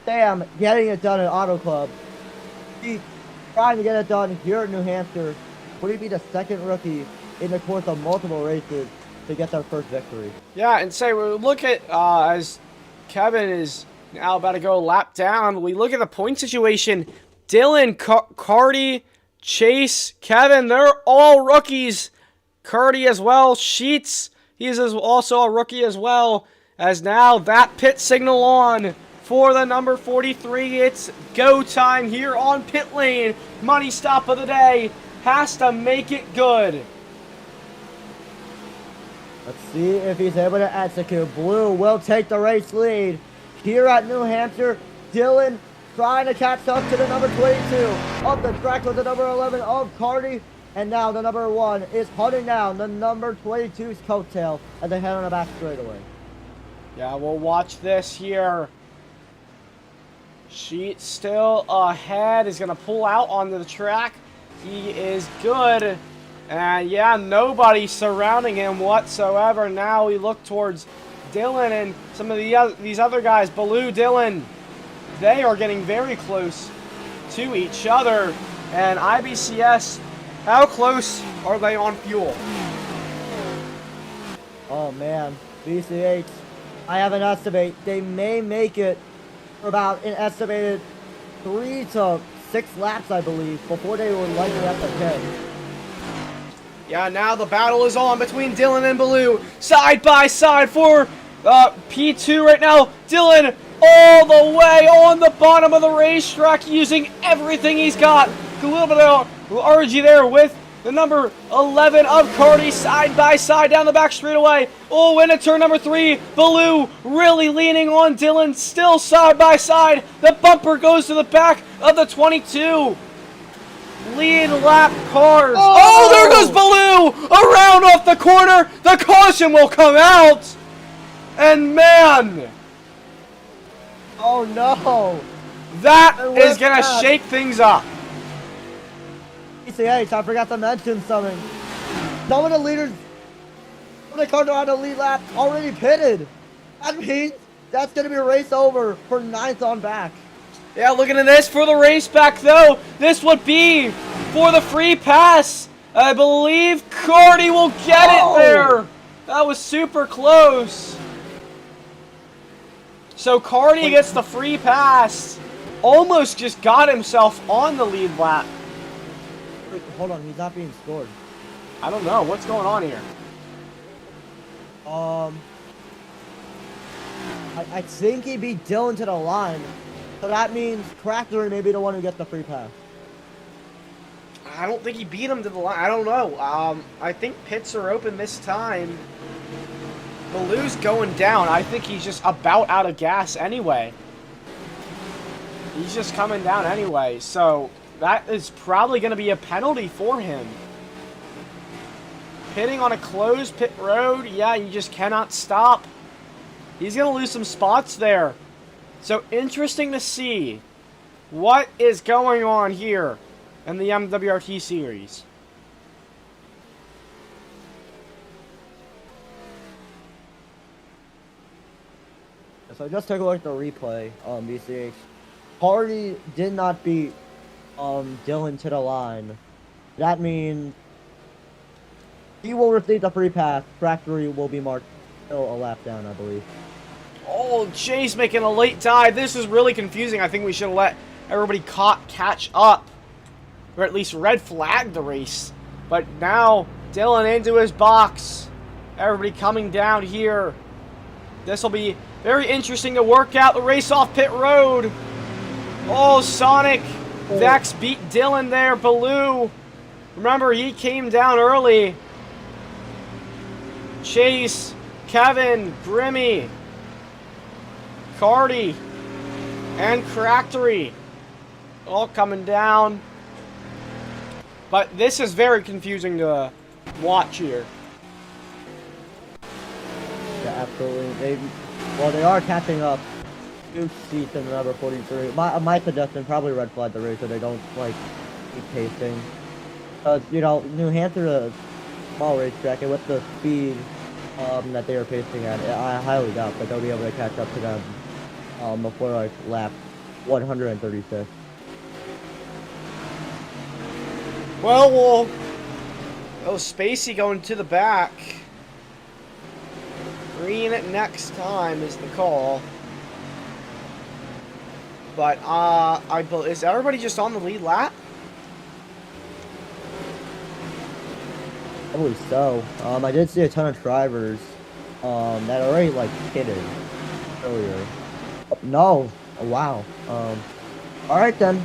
Damn, getting it done at Auto Club. He's trying to get it done here at New Hampshire. Would he be the second rookie in the course of multiple races to get their first victory? Yeah, and say we look at as Kevin is now about to go lap down. We look at the point situation. Dylan, Cardi, Chase, Kevin, they're all rookies. Cardi as well. Sheets, he is also a rookie as well. As now that pit signal on for the number 43. It's go time here on pit lane. Money stop of the day. Has to make it good. Let's see if he's able to execute. Blue will take the race lead here at New Hampshire. Dylan trying to catch up to the number 22 of the track with the number 11 of Cardi. And now the number 1 is hunting down the number 22's coattail as they head on the back straightaway. Yeah, we'll watch this here. Sheet still ahead. Is going to pull out onto the track. He is good. And yeah, nobody surrounding him whatsoever. Now we look towards Dylan and some of these other guys. Baloo, Dylan, they are getting very close to each other. And IBCS, how close are they on fuel? Oh man, BCH, I have an estimate. They may make it for about an estimated 3 to 6 laps, I believe, before they will likely have to pit. Yeah, now the battle is on between Dylan and Baloo. Side by side for P2 right now. Dylan all the way on the bottom of the racetrack using everything he's got. A little bit of RG there with the number 11 of Cardi side by side down the back straightaway. Oh, into turn number 3. Baloo really leaning on Dylan, still side by side. The bumper goes to the back of the 22. Lead lap cars. Oh, there goes Baloo! Around off the corner. The caution will come out. And man. Oh no. That is going to shake things up. BCH, I forgot to mention something. Some of the leaders, some of the cars on the lead lap already pitted. That means that's going to be a race over for 9th on back. Yeah, looking at this for the race back, though. This would be for the free pass. I believe Cardi will get it there. That was super close. So Cardi gets the free pass. Almost just got himself on the lead lap. Wait, hold on, he's not being scored. I don't know. What's going on here? I think he beat Dylan to the line. So that means Crackery may be the one who gets the free pass. I don't think he beat him to the line. I don't know. I think pits are open this time. Baloo's going down. I think he's just about out of gas anyway. He's just coming down anyway. So that is probably going to be a penalty for him. Pitting on a closed pit road. Yeah, you just cannot stop. He's going to lose some spots there. So interesting to see what is going on here in the MWRT series. So just take a look at the replay on BCH. Hardy did not beat Dylan to the line. That means he will receive the free pass. Factory will be marked still a lap down, I believe. Oh, Chase making a late dive. This is really confusing. I think we should have let everybody catch up. Or at least red flag the race. But now, Dylan into his box. Everybody coming down here. This will be very interesting to work out the race off pit road. Oh, Sonic. Vex beat Dylan there. Baloo. Remember, he came down early. Chase, Kevin, Grimmy, Cardi, and Crackery all coming down. But this is very confusing to watch here. Yeah, absolutely. They are catching up. 2 seats in the number 43. My suggestion, probably red flag the race so they don't, like, keep pacing. Because, you know, New Hampshire is a small racetrack, and with the speed that they are pacing at, I highly doubt that they'll be able to catch up to them before, like, lap 136. Well, oh, Spacey going to the back. Green next time is the call. But, is everybody just on the lead lap? I believe so. I did see a ton of drivers that already, like, pitted earlier. No. Oh, wow. Alright then.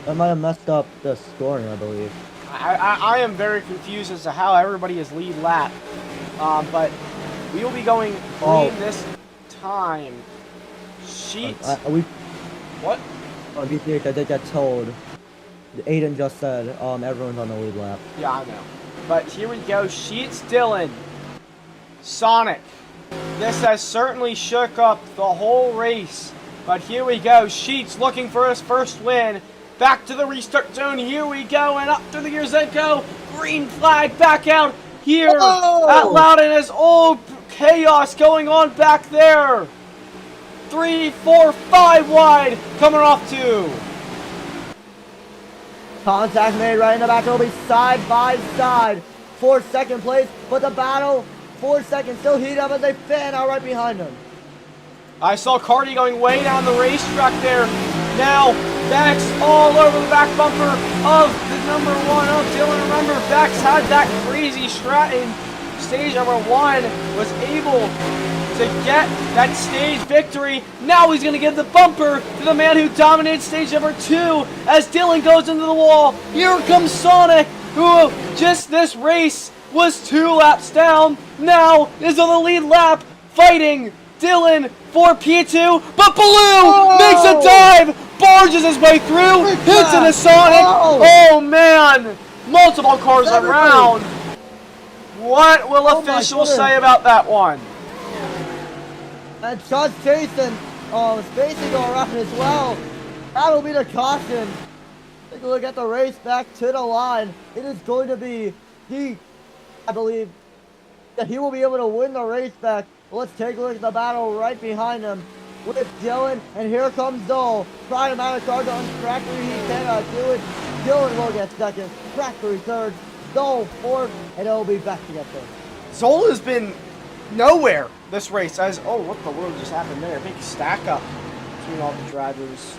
That might have messed up the scoring, I believe. I am very confused as to how everybody is lead lap. But we will be going green this time. Sheets. What? On BCH, I did get told. Aiden just said everyone's on the lead lap. Yeah, I know. But here we go. Sheets, Dylan. Sonic. This has certainly shook up the whole race. But here we go. Sheets looking for his first win. Back to the restart zone. Here we go. And up through the Yerzenko. Green flag back out here at Loudon as old chaos going on back there. 3, 4, 5 wide. Coming off 2. Contact made right in the back. It'll be side by side for second place. But the battle for second still heated up as they fan out right behind them. I saw Cardi going way down the racetrack there. Now, Bex all over the back bumper of the number 1 of Dylan. Remember, Bex had that crazy strat in stage number 1. Was able to get that stage victory. Now he's going to give the bumper to the man who dominated stage number 2 as Dylan goes into the wall. Here comes Sonic, who just this race was 2 laps down. Now is on the lead lap, fighting Dylan for P2, but Baloo makes a dive, barges his way through, hits into Sonic. Oh man, multiple cars around. What will officials say about that one? And just Jason, Spacey go around as well. That'll be the caution. Take a look at the race back to the line. It is going to be Heat, I believe, that he will be able to win the race back. Let's take a look at the battle right behind him with Dylan, and here comes Dole. Trying to mount a car on Crackery, he cannot do it. Dylan will get second, Crackery third, Dole fourth, and it'll be back to get third. Zoll has been nowhere this race as, oh, what the world just happened there? Big stack up between all the drivers.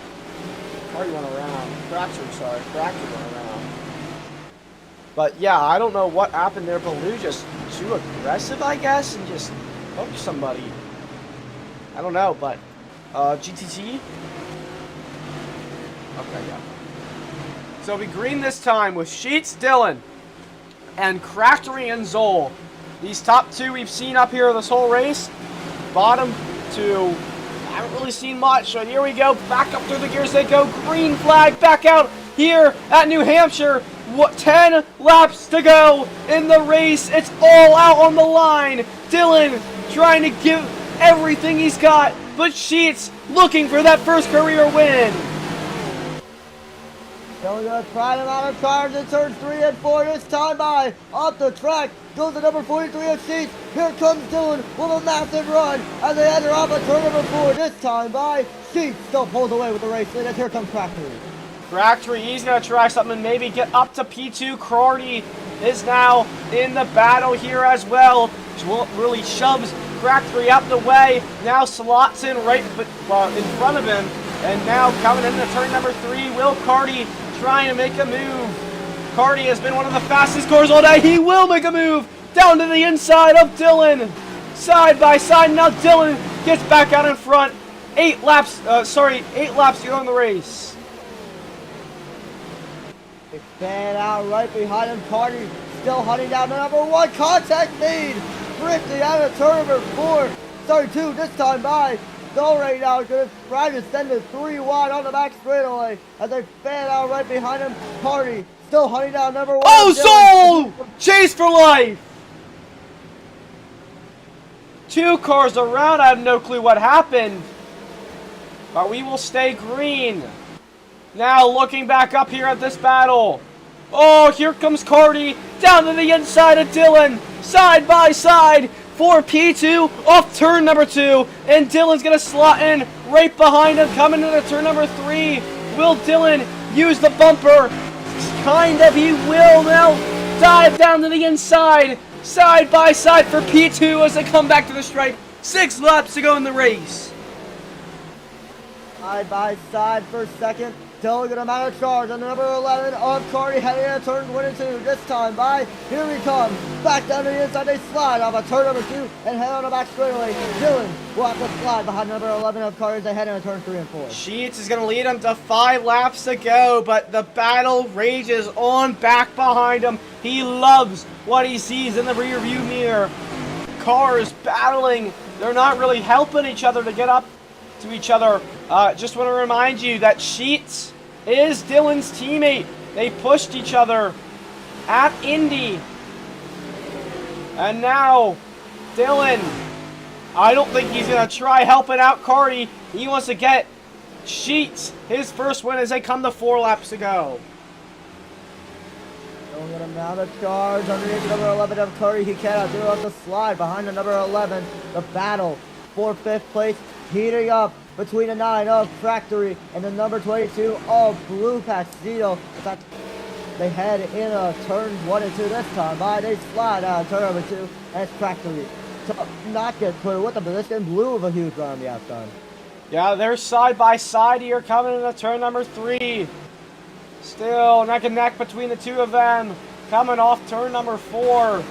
Carty went around. Cractor went around. But yeah, I don't know what happened there. Baloo just too aggressive, I guess, and just hooked somebody. I don't know, but GTT. Okay, yeah. So it'll be green this time with Sheets, Dylan, and Crackery and Zol. These top two we've seen up here this whole race. Bottom two, I haven't really seen much. So here we go, back up through the gears they go. Green flag back out here at New Hampshire. 10 laps to go in the race. It's all out on the line. Dylan trying to give everything he's got, but Sheets looking for that first career win. Still gonna try them out of cars in turns 3 and 4 this time by. Off the track goes the number 43 of Sheets. Here comes Dylan with a massive run as they enter off of turn number 4 this time by. Sheets still pulls away with the race lead as here comes Crackery. Crackery, he's gonna try something and maybe get up to P2. Crarty is now in the battle here as well. Really shoves Crackery out the way. Now slots in right in front of him. And now coming into turn number 3, Will Carty trying to make a move. Carty has been one of the fastest cars all day. He will make a move down to the inside of Dylan. Side by side. Now Dylan gets back out in front. 8 laps to go in the race. They fan out right behind him. Carty still hunting down the number 1. Contact made. Drifting out of turn number 4. 2 this time by. Zol right now is going to try to send it 3 wide on the back straightaway as they fan out right behind him. Carty still hunting down number 1. Oh, Zol! Chase for life! 2 cars around. I have no clue what happened. But we will stay green. Now looking back up here at this battle. Oh, here comes Carty down to the inside of Dylan. Side by side. For P2 off turn number 2, and Dylan's gonna slot in right behind him, coming into turn number 3. Will Dylan use the bumper? Kind of, he will now dive down to the inside, side by side for P2 as they come back to the stripe. 6 laps to go in the race. Side by side for second. Dylan gonna mount a charge on the number 11 of Carty heading into turns 1 and 2. This time by, here he comes. Back down to the inside, they slide off of turn number 2 and head on the back straightaway. Dylan will have to slide behind number 11 of Carty as they head into turn 3 and 4. Sheets is gonna lead him to 5 laps to go, but the battle rages on back behind him. He loves what he sees in the rear view mirror. Cars battling. They're not really helping each other to get up to each other. Just want to remind you that Sheets is Dylan's teammate. They pushed each other at Indy. And now, Dylan, I don't think he's going to try helping out Carty. He wants to get Sheets his first win as they come to 4 laps to go. Dylan gonna mount a charge underneath the number 11 of Carty. He cannot do it. The slide behind the number 11. The battle for 5th place heating up between the 9 of Factory and the number 22 of Blue Paxito. In fact, they head in turns 1 and 2 this time. They slide out of turn number 2, and it's Factory to not get clear with the position. Blue with a huge run on the outside. Yeah, they're side by side here coming into turn number 3. Still neck and neck between the two of them. Coming off turn number 4.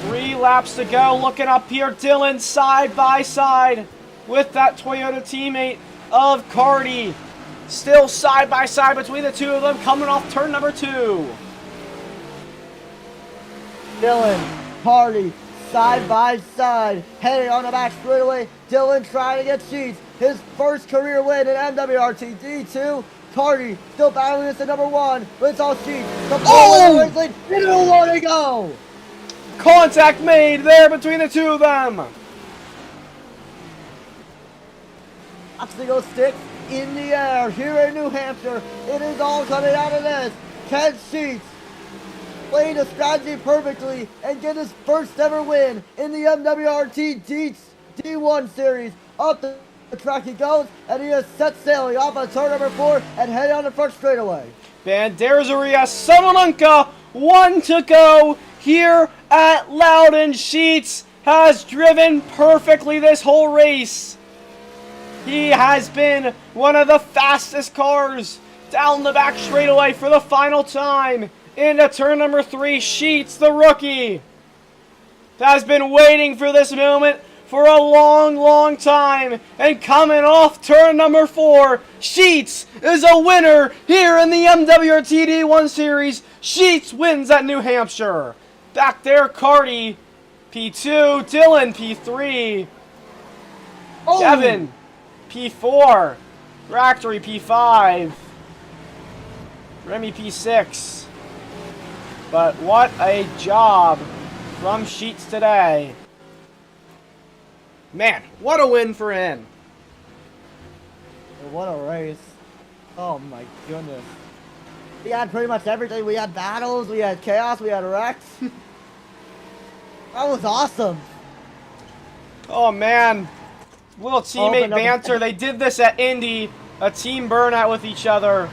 3 laps to go. Looking up here, Dylan side by side with that Toyota teammate of Carty. Still side by side between the two of them, coming off turn number 2. Dylan, Carty, side by side, heading on the back straightaway. Dylan trying to get Sheets his first career win in MWRT D2. Carty still battling this at number 1, but it's all Sheets. Oh! Didn't want to go. Contact made there between the two of them. Obstacle stick in the air here in New Hampshire. It is all coming out of this. Ken Sheets playing the strategy perfectly and get his first ever win in the MWRT D1 series. Up the track he goes, and he is set sailing off of turn number 4 and heading on the first straightaway. Banderas Salamanca, 1 to go here at Loudon. Sheets has driven perfectly this whole race. He has been one of the fastest cars down the back straightaway for the final time into turn number 3. Sheets, the rookie, has been waiting for this moment for a long, long time. And coming off turn number 4, Sheets is a winner here in the MWRT D1 Series. Sheets wins at New Hampshire. Back there, Cardi, P2, Dylan, P3, Devin, P4, Factory, P5, Remy, P6. But what a job from Sheets today. Man, what a win for him. What a race. Oh my goodness. We had pretty much everything. We had battles, we had chaos, we had wrecks. That was awesome. Oh man. Little teammate banter. They did this at Indy. A team burnout with each other.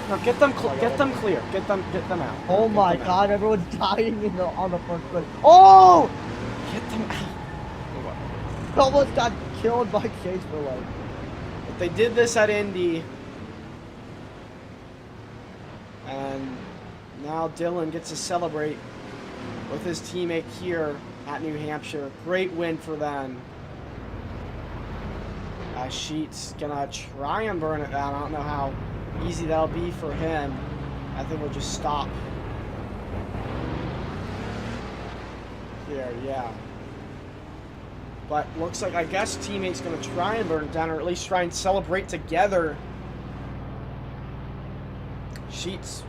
No, get them clear. Get them out. Oh my god, everyone's dying on the front foot. Oh! Get them out. Almost got killed by Chase for life. But they did this at Indy. And now Dylan gets to celebrate with his teammate here at New Hampshire. Great win for them. Sheets gonna try and burn it down. I don't know how easy that'll be for him. I think we'll just stop here, yeah. But looks like, I guess, teammate's gonna try and burn it down, or at least try and celebrate together. Sheets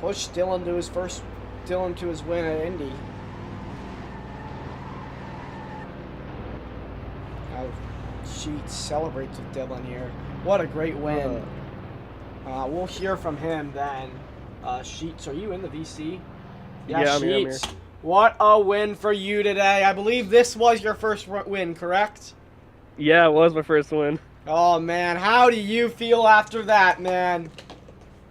pushed Dylan to his win at Indy. Sheets celebrates with Dylan here. What a great win. We'll hear from him then. Sheets, are you in the VC? Yeah, I'm here. What a win for you today. I believe this was your first win, correct? Yeah, it was my first win. Oh, man. How do you feel after that, man?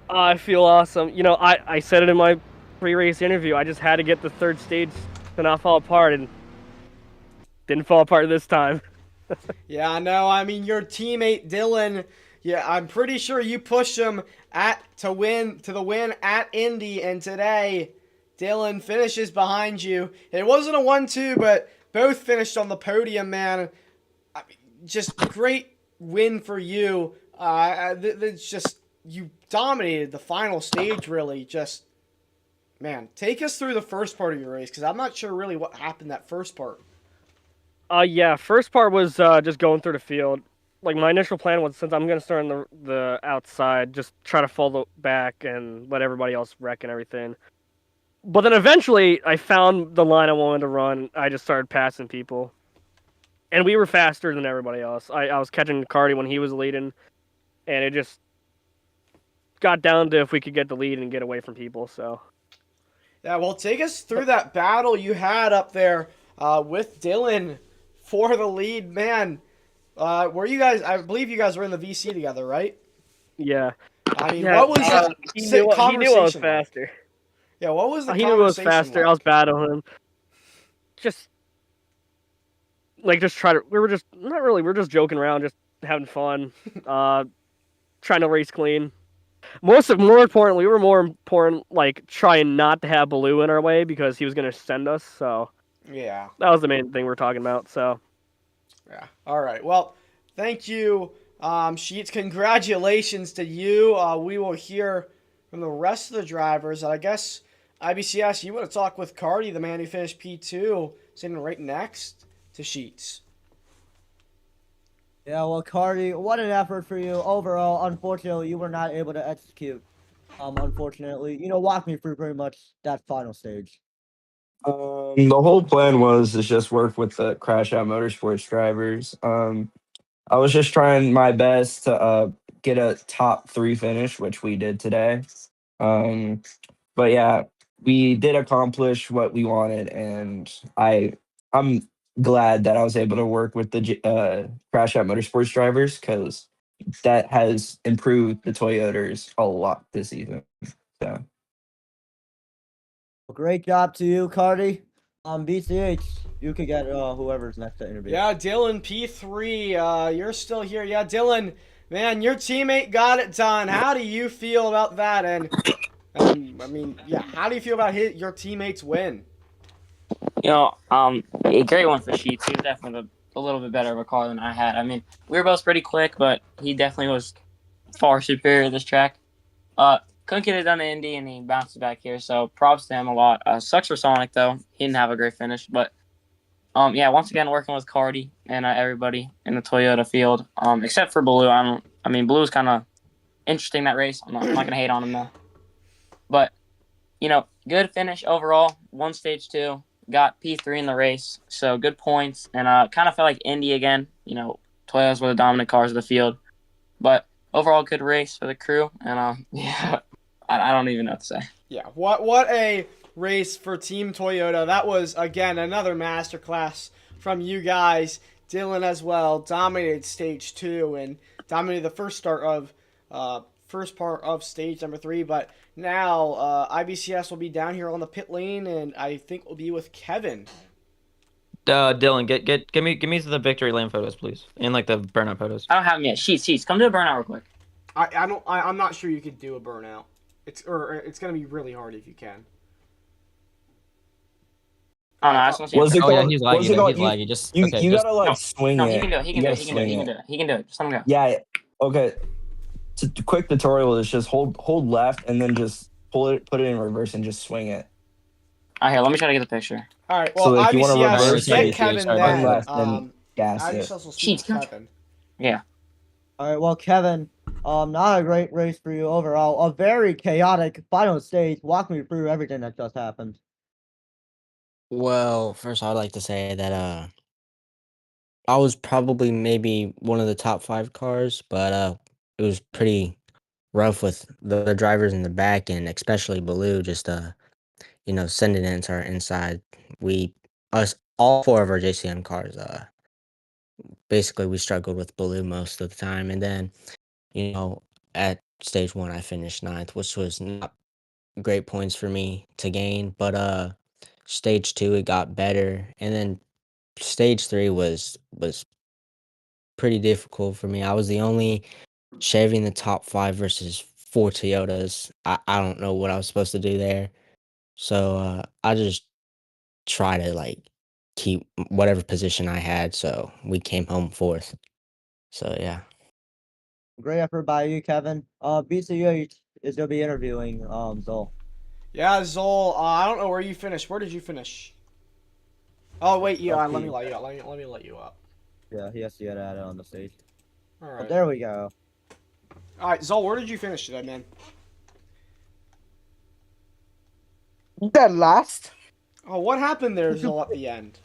I feel awesome. You know, I said it in my pre-race interview. I just had to get the third stage to not fall apart, and didn't fall apart this time. Yeah, I know. I mean, your teammate Dylan, yeah, I'm pretty sure you pushed him to the win at Indy, and today Dylan finishes behind you. It wasn't a 1-2, but both finished on the podium, man. I mean, just great win for you. It's just, you dominated the final stage, really. Just, man, take us through the first part of your race, because I'm not sure really what happened that first part. Yeah, first part was just going through the field. Like, my initial plan was, since I'm going to start on the outside, just try to fall back and let everybody else wreck and everything. But then eventually, I found the line I wanted to run. I just started passing people. And we were faster than everybody else. I was catching Cardi when he was leading, and it just got down to if we could get the lead and get away from people, so. Yeah, well, take us through that battle you had up there with Dylan for the lead, man. Were you guys? I believe you guys were in the VC together, right? Yeah. I mean, yeah, what was the he knew I was conversation faster. Yeah, what was the He knew I was conversation faster. like? I was battling him. Just we were just not really. We were just joking around, just having fun, trying to race clean. More importantly, we were more important like trying not to have Baloo in our way because he was going to send us. So Yeah. that was the main thing we're talking about. So Yeah. All right. Well, thank you, Sheets. Congratulations to you. We will hear from the rest of the drivers. I guess, IBCS, you want to talk with Cardi, the man who finished P2, sitting right next to Sheets. Yeah, well, Cardi, what an effort for you. Overall, unfortunately, you were not able to execute. Unfortunately, walk me through pretty much that final stage. The whole plan was to just work with the Crash Out Motorsports drivers. I was just trying my best to get a top 3 finish, which we did today. But yeah, we did accomplish what we wanted, and I'm glad that I was able to work with the Crash Out Motorsports drivers because that has improved the Toyotas a lot this season. So. Well, great job to you, Cardi. BCH, you could get whoever's next to interview. Yeah, Dylan P3, you're still here. Yeah, Dylan, man, your teammate got it done. How do you feel about that? And I mean, yeah, how do you feel about your teammate's win? A great one for Sheets. He was definitely a little bit better of a car than I had. I mean, we were both pretty quick, but he definitely was far superior this track. Couldn't get it done in Indy, and he bounced back here, so props to him a lot. Sucks for Sonic, though. He didn't have a great finish, but yeah, once again, working with Cardi and everybody in the Toyota field, except for Blue. Blue was kind of interesting that race. I'm not going to hate on him, though. But, good finish overall. Won stage 2. Got P3 in the race, so good points. And kind of felt like Indy again. Toyotas were the dominant cars of the field. But overall, good race for the crew. And, yeah, I don't even know what to say. Yeah, what a race for Team Toyota. That was, again, another masterclass from you guys. Dylan as well dominated stage 2 and dominated the first part of stage number 3. But now IBCS will be down here on the pit lane, and I think we'll be with Kevin. Dylan, give me the victory lane photos, please, and like the burnout photos. I don't have them yet. Sheets, come do a burnout real quick. I'm not sure you could do a burnout. It's gonna be really hard if you can. Oh no, I just want to see. What's it called? Yeah, he's laggy. Just you gotta like no, swing no, it. he can do it. He can do it. He can do it. swing He can do it. He can do it. Just let him go. Yeah. Okay. Quick tutorial is just hold left and then just put it in reverse and just swing it. All right, here. Let me try to get the picture. All right. Well, So if you want to IBCS, reverse get it, Kevin turn then. left and gas it. IBCS will speak to Kevin. Yeah. All right, well, Kevin, not a great race for you overall. A very chaotic final stage. Walk me through everything that just happened. Well, first I'd like to say that I was probably maybe one of the top 5 cars, but it was pretty rough with the drivers in the back and especially Baloo just sending it into our inside. All 4 of our JCM cars basically we struggled with Baloo most of the time, and then at stage 1 I finished 9th, which was not great points for me to gain, but stage 2 it got better, and then stage 3 was pretty difficult for me. I was the only Chevy in the top 5 versus 4 Toyotas. I don't know what I was supposed to do there, so I just try to keep whatever position I had, so we came home 4th. So yeah. Great effort by you, Kevin. BCH is gonna be interviewing Zol. Yeah, Zol. I don't know where you finished. Where did you finish? Oh wait, yeah. Let me let you up. Let me let you up. Yeah, he has to get added on the stage. All right. But there we go. All right, Zol. Where did you finish today, man? Dead last. Oh, what happened there, Zol, at the end?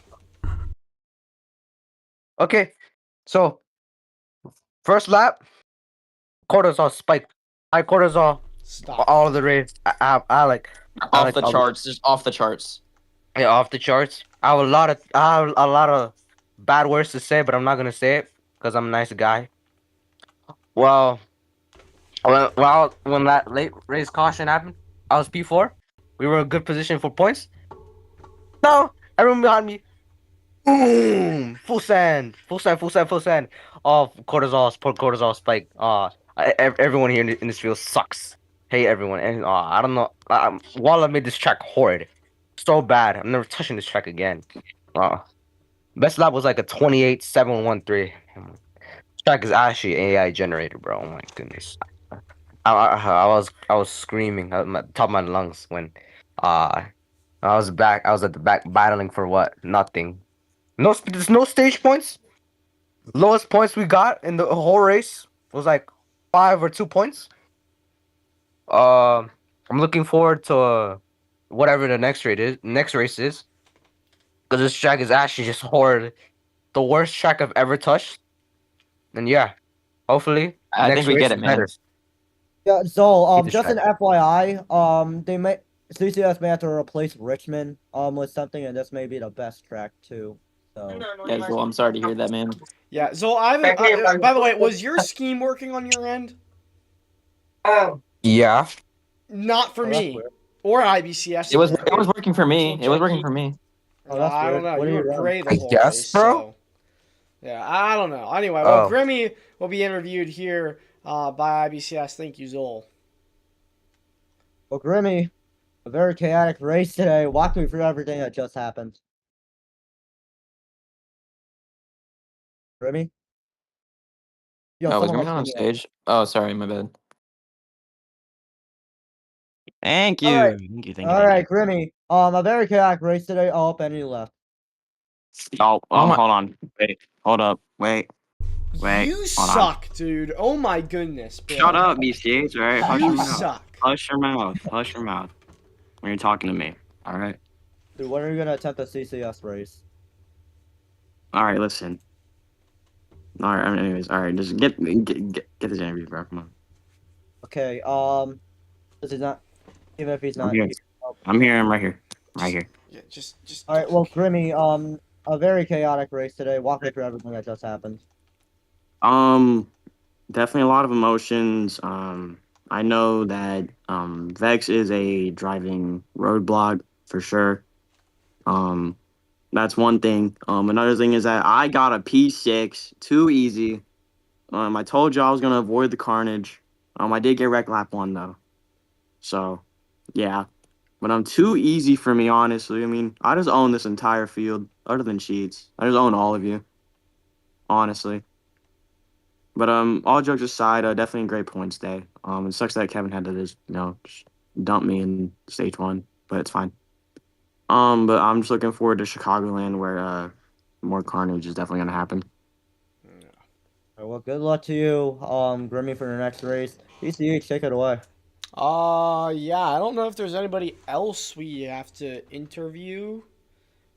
Okay, so first lap, cortisol spike. High cortisol. Stop. All of the race. I like Off the charts, just off the charts. Yeah, off the charts. I have a lot of bad words to say, but I'm not gonna say it because I'm a nice guy. Well, when that late race caution happened, I was P4. We were in a good position for points. No, everyone behind me. Boom! Full send. Oh, cortisol spike. Everyone here in this field sucks. Hate everyone, and I don't know. Walla made this track horrid, so bad. I'm never touching this track again. Best lap was like a 28.713. This track is actually AI generated, bro. Oh my goodness. I was screaming at the top of my lungs when I was back. I was at the back battling for what? Nothing. There's no stage points. Lowest points we got in the whole race was like 5 or 2 points. I'm looking forward to whatever the next race is, because this track is actually just horrid, the worst track I've ever touched. And yeah, hopefully I think we get it, man. better. Yeah, Zol. Keep Just an distracted. FYI, CCS may have to replace Richmond with something, and this may be the best track too. So Yeah, Zol, I'm sorry to hear that, man. Yeah, Zol. By the way, was your scheme working on your end? Yeah. Not for me or IBCS. It was working for me. It was working for me. Oh, that's I don't weird. know. What You are were you running? gray the I whole guess, race, bro. so yeah, I don't know. Anyway, well, Oh. Grimmy will be interviewed here by IBCS. Thank you, Zol. Well, Grimmy, a very chaotic race today. Walk me through everything that just happened. Grimmy? Yo, Oh, was someone Grimmy else not on bring me up. stage? Oh, sorry, my bad. Thank you. All right. Thank you. Thank you. All Thank right, Grimmy. A very chaotic race today. Oh, up and he left. you. Oh, Oh my. hold on. Wait. Hold up. Wait. Wait. You Hold on. suck, dude. Oh my goodness, bro. Shut up, BCH. All right. Hush your You mouth. suck. Hush your mouth. Hush your mouth. When you're talking to me. All right. Dude, when are you gonna attempt a CCS race? All right. Listen. All right. Anyways. All right. Just get this interview, bro. Come on. Okay. This is not. Even if he's I'm not. here. I'm here. I'm right here. Right here. Yeah, just. All right. Well, Grimmy. A very chaotic race today. Walk me through everything that just happened. Definitely a lot of emotions. I know that Vex is a driving roadblock for sure. That's one thing. Another thing is that I got a P6 too easy. I told you I was gonna avoid the carnage. I did get wrecked lap 1 though. So, yeah. But too easy for me, honestly. I mean, I just own this entire field, other than Sheets. I just own all of you, honestly. But all jokes aside, definitely a great points day. It sucks that Kevin had to just dump me in stage 1, but it's fine. But I'm just looking forward to Chicagoland, where more carnage is definitely gonna happen. All right, well, good luck to you, Grimmy, for your next race. ECH, take it away. Yeah, I don't know if there's anybody else we have to interview.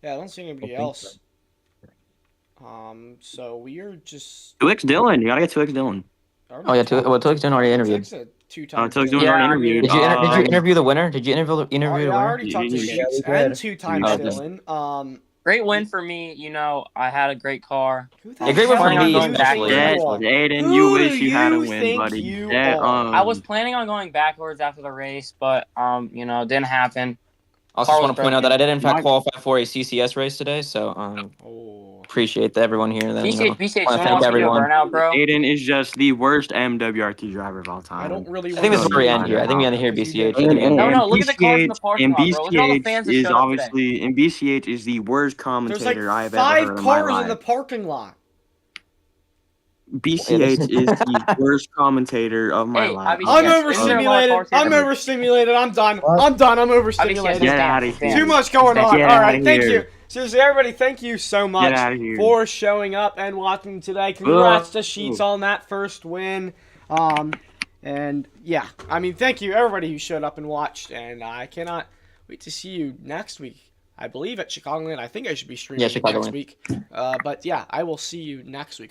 Yeah, I don't see anybody else. So we are just. 2x Dylan, you gotta get 2x Dylan. Oh yeah, Tilly's done already interviewed. Two-time. Tilly's Dylan already interviewed. Did you interview the winner? Did you interview the Yeah, I winner? already talked to Yeah, Sheets and 2 times Dylan. Great win for me. You know, I had a great car. Yeah, great win for Planning on me, going back. especially. Aiden, you wish you had a win, buddy. I was planning on going backwards after the race, but you know, it didn't happen. I also just want to point out that I did in fact qualify for a CCS race today, so appreciate everyone here. Then BCH, want to someone thank wants to do a everyone. burnout, bro. Aiden is just the worst MWRT driver of all time. I don't really. I think this is where we end here. I think we end here, BCH. No, look at the cars in the parking lot, bro. Look at all the BCH fans that is showed up today. obviously, and BCH is the worst There's commentator like I've ever heard 5 in my cars life. in the parking lot. BCH is the worst commentator of my life. I'm overstimulated. I'm overstimulated. I'm done. I'm done. I'm overstimulated. Get out of here. Too much going on. Get All outta right. Thank here. you. Seriously, everybody, thank you so much outta here. for showing up and watching today. Congrats to Sheets on that first win. And yeah, I mean, thank you everybody who showed up and watched. And I cannot wait to see you next week. I believe at Chicagoland. I think I should be streaming next Chicagoland. week. But yeah, I will see you next week.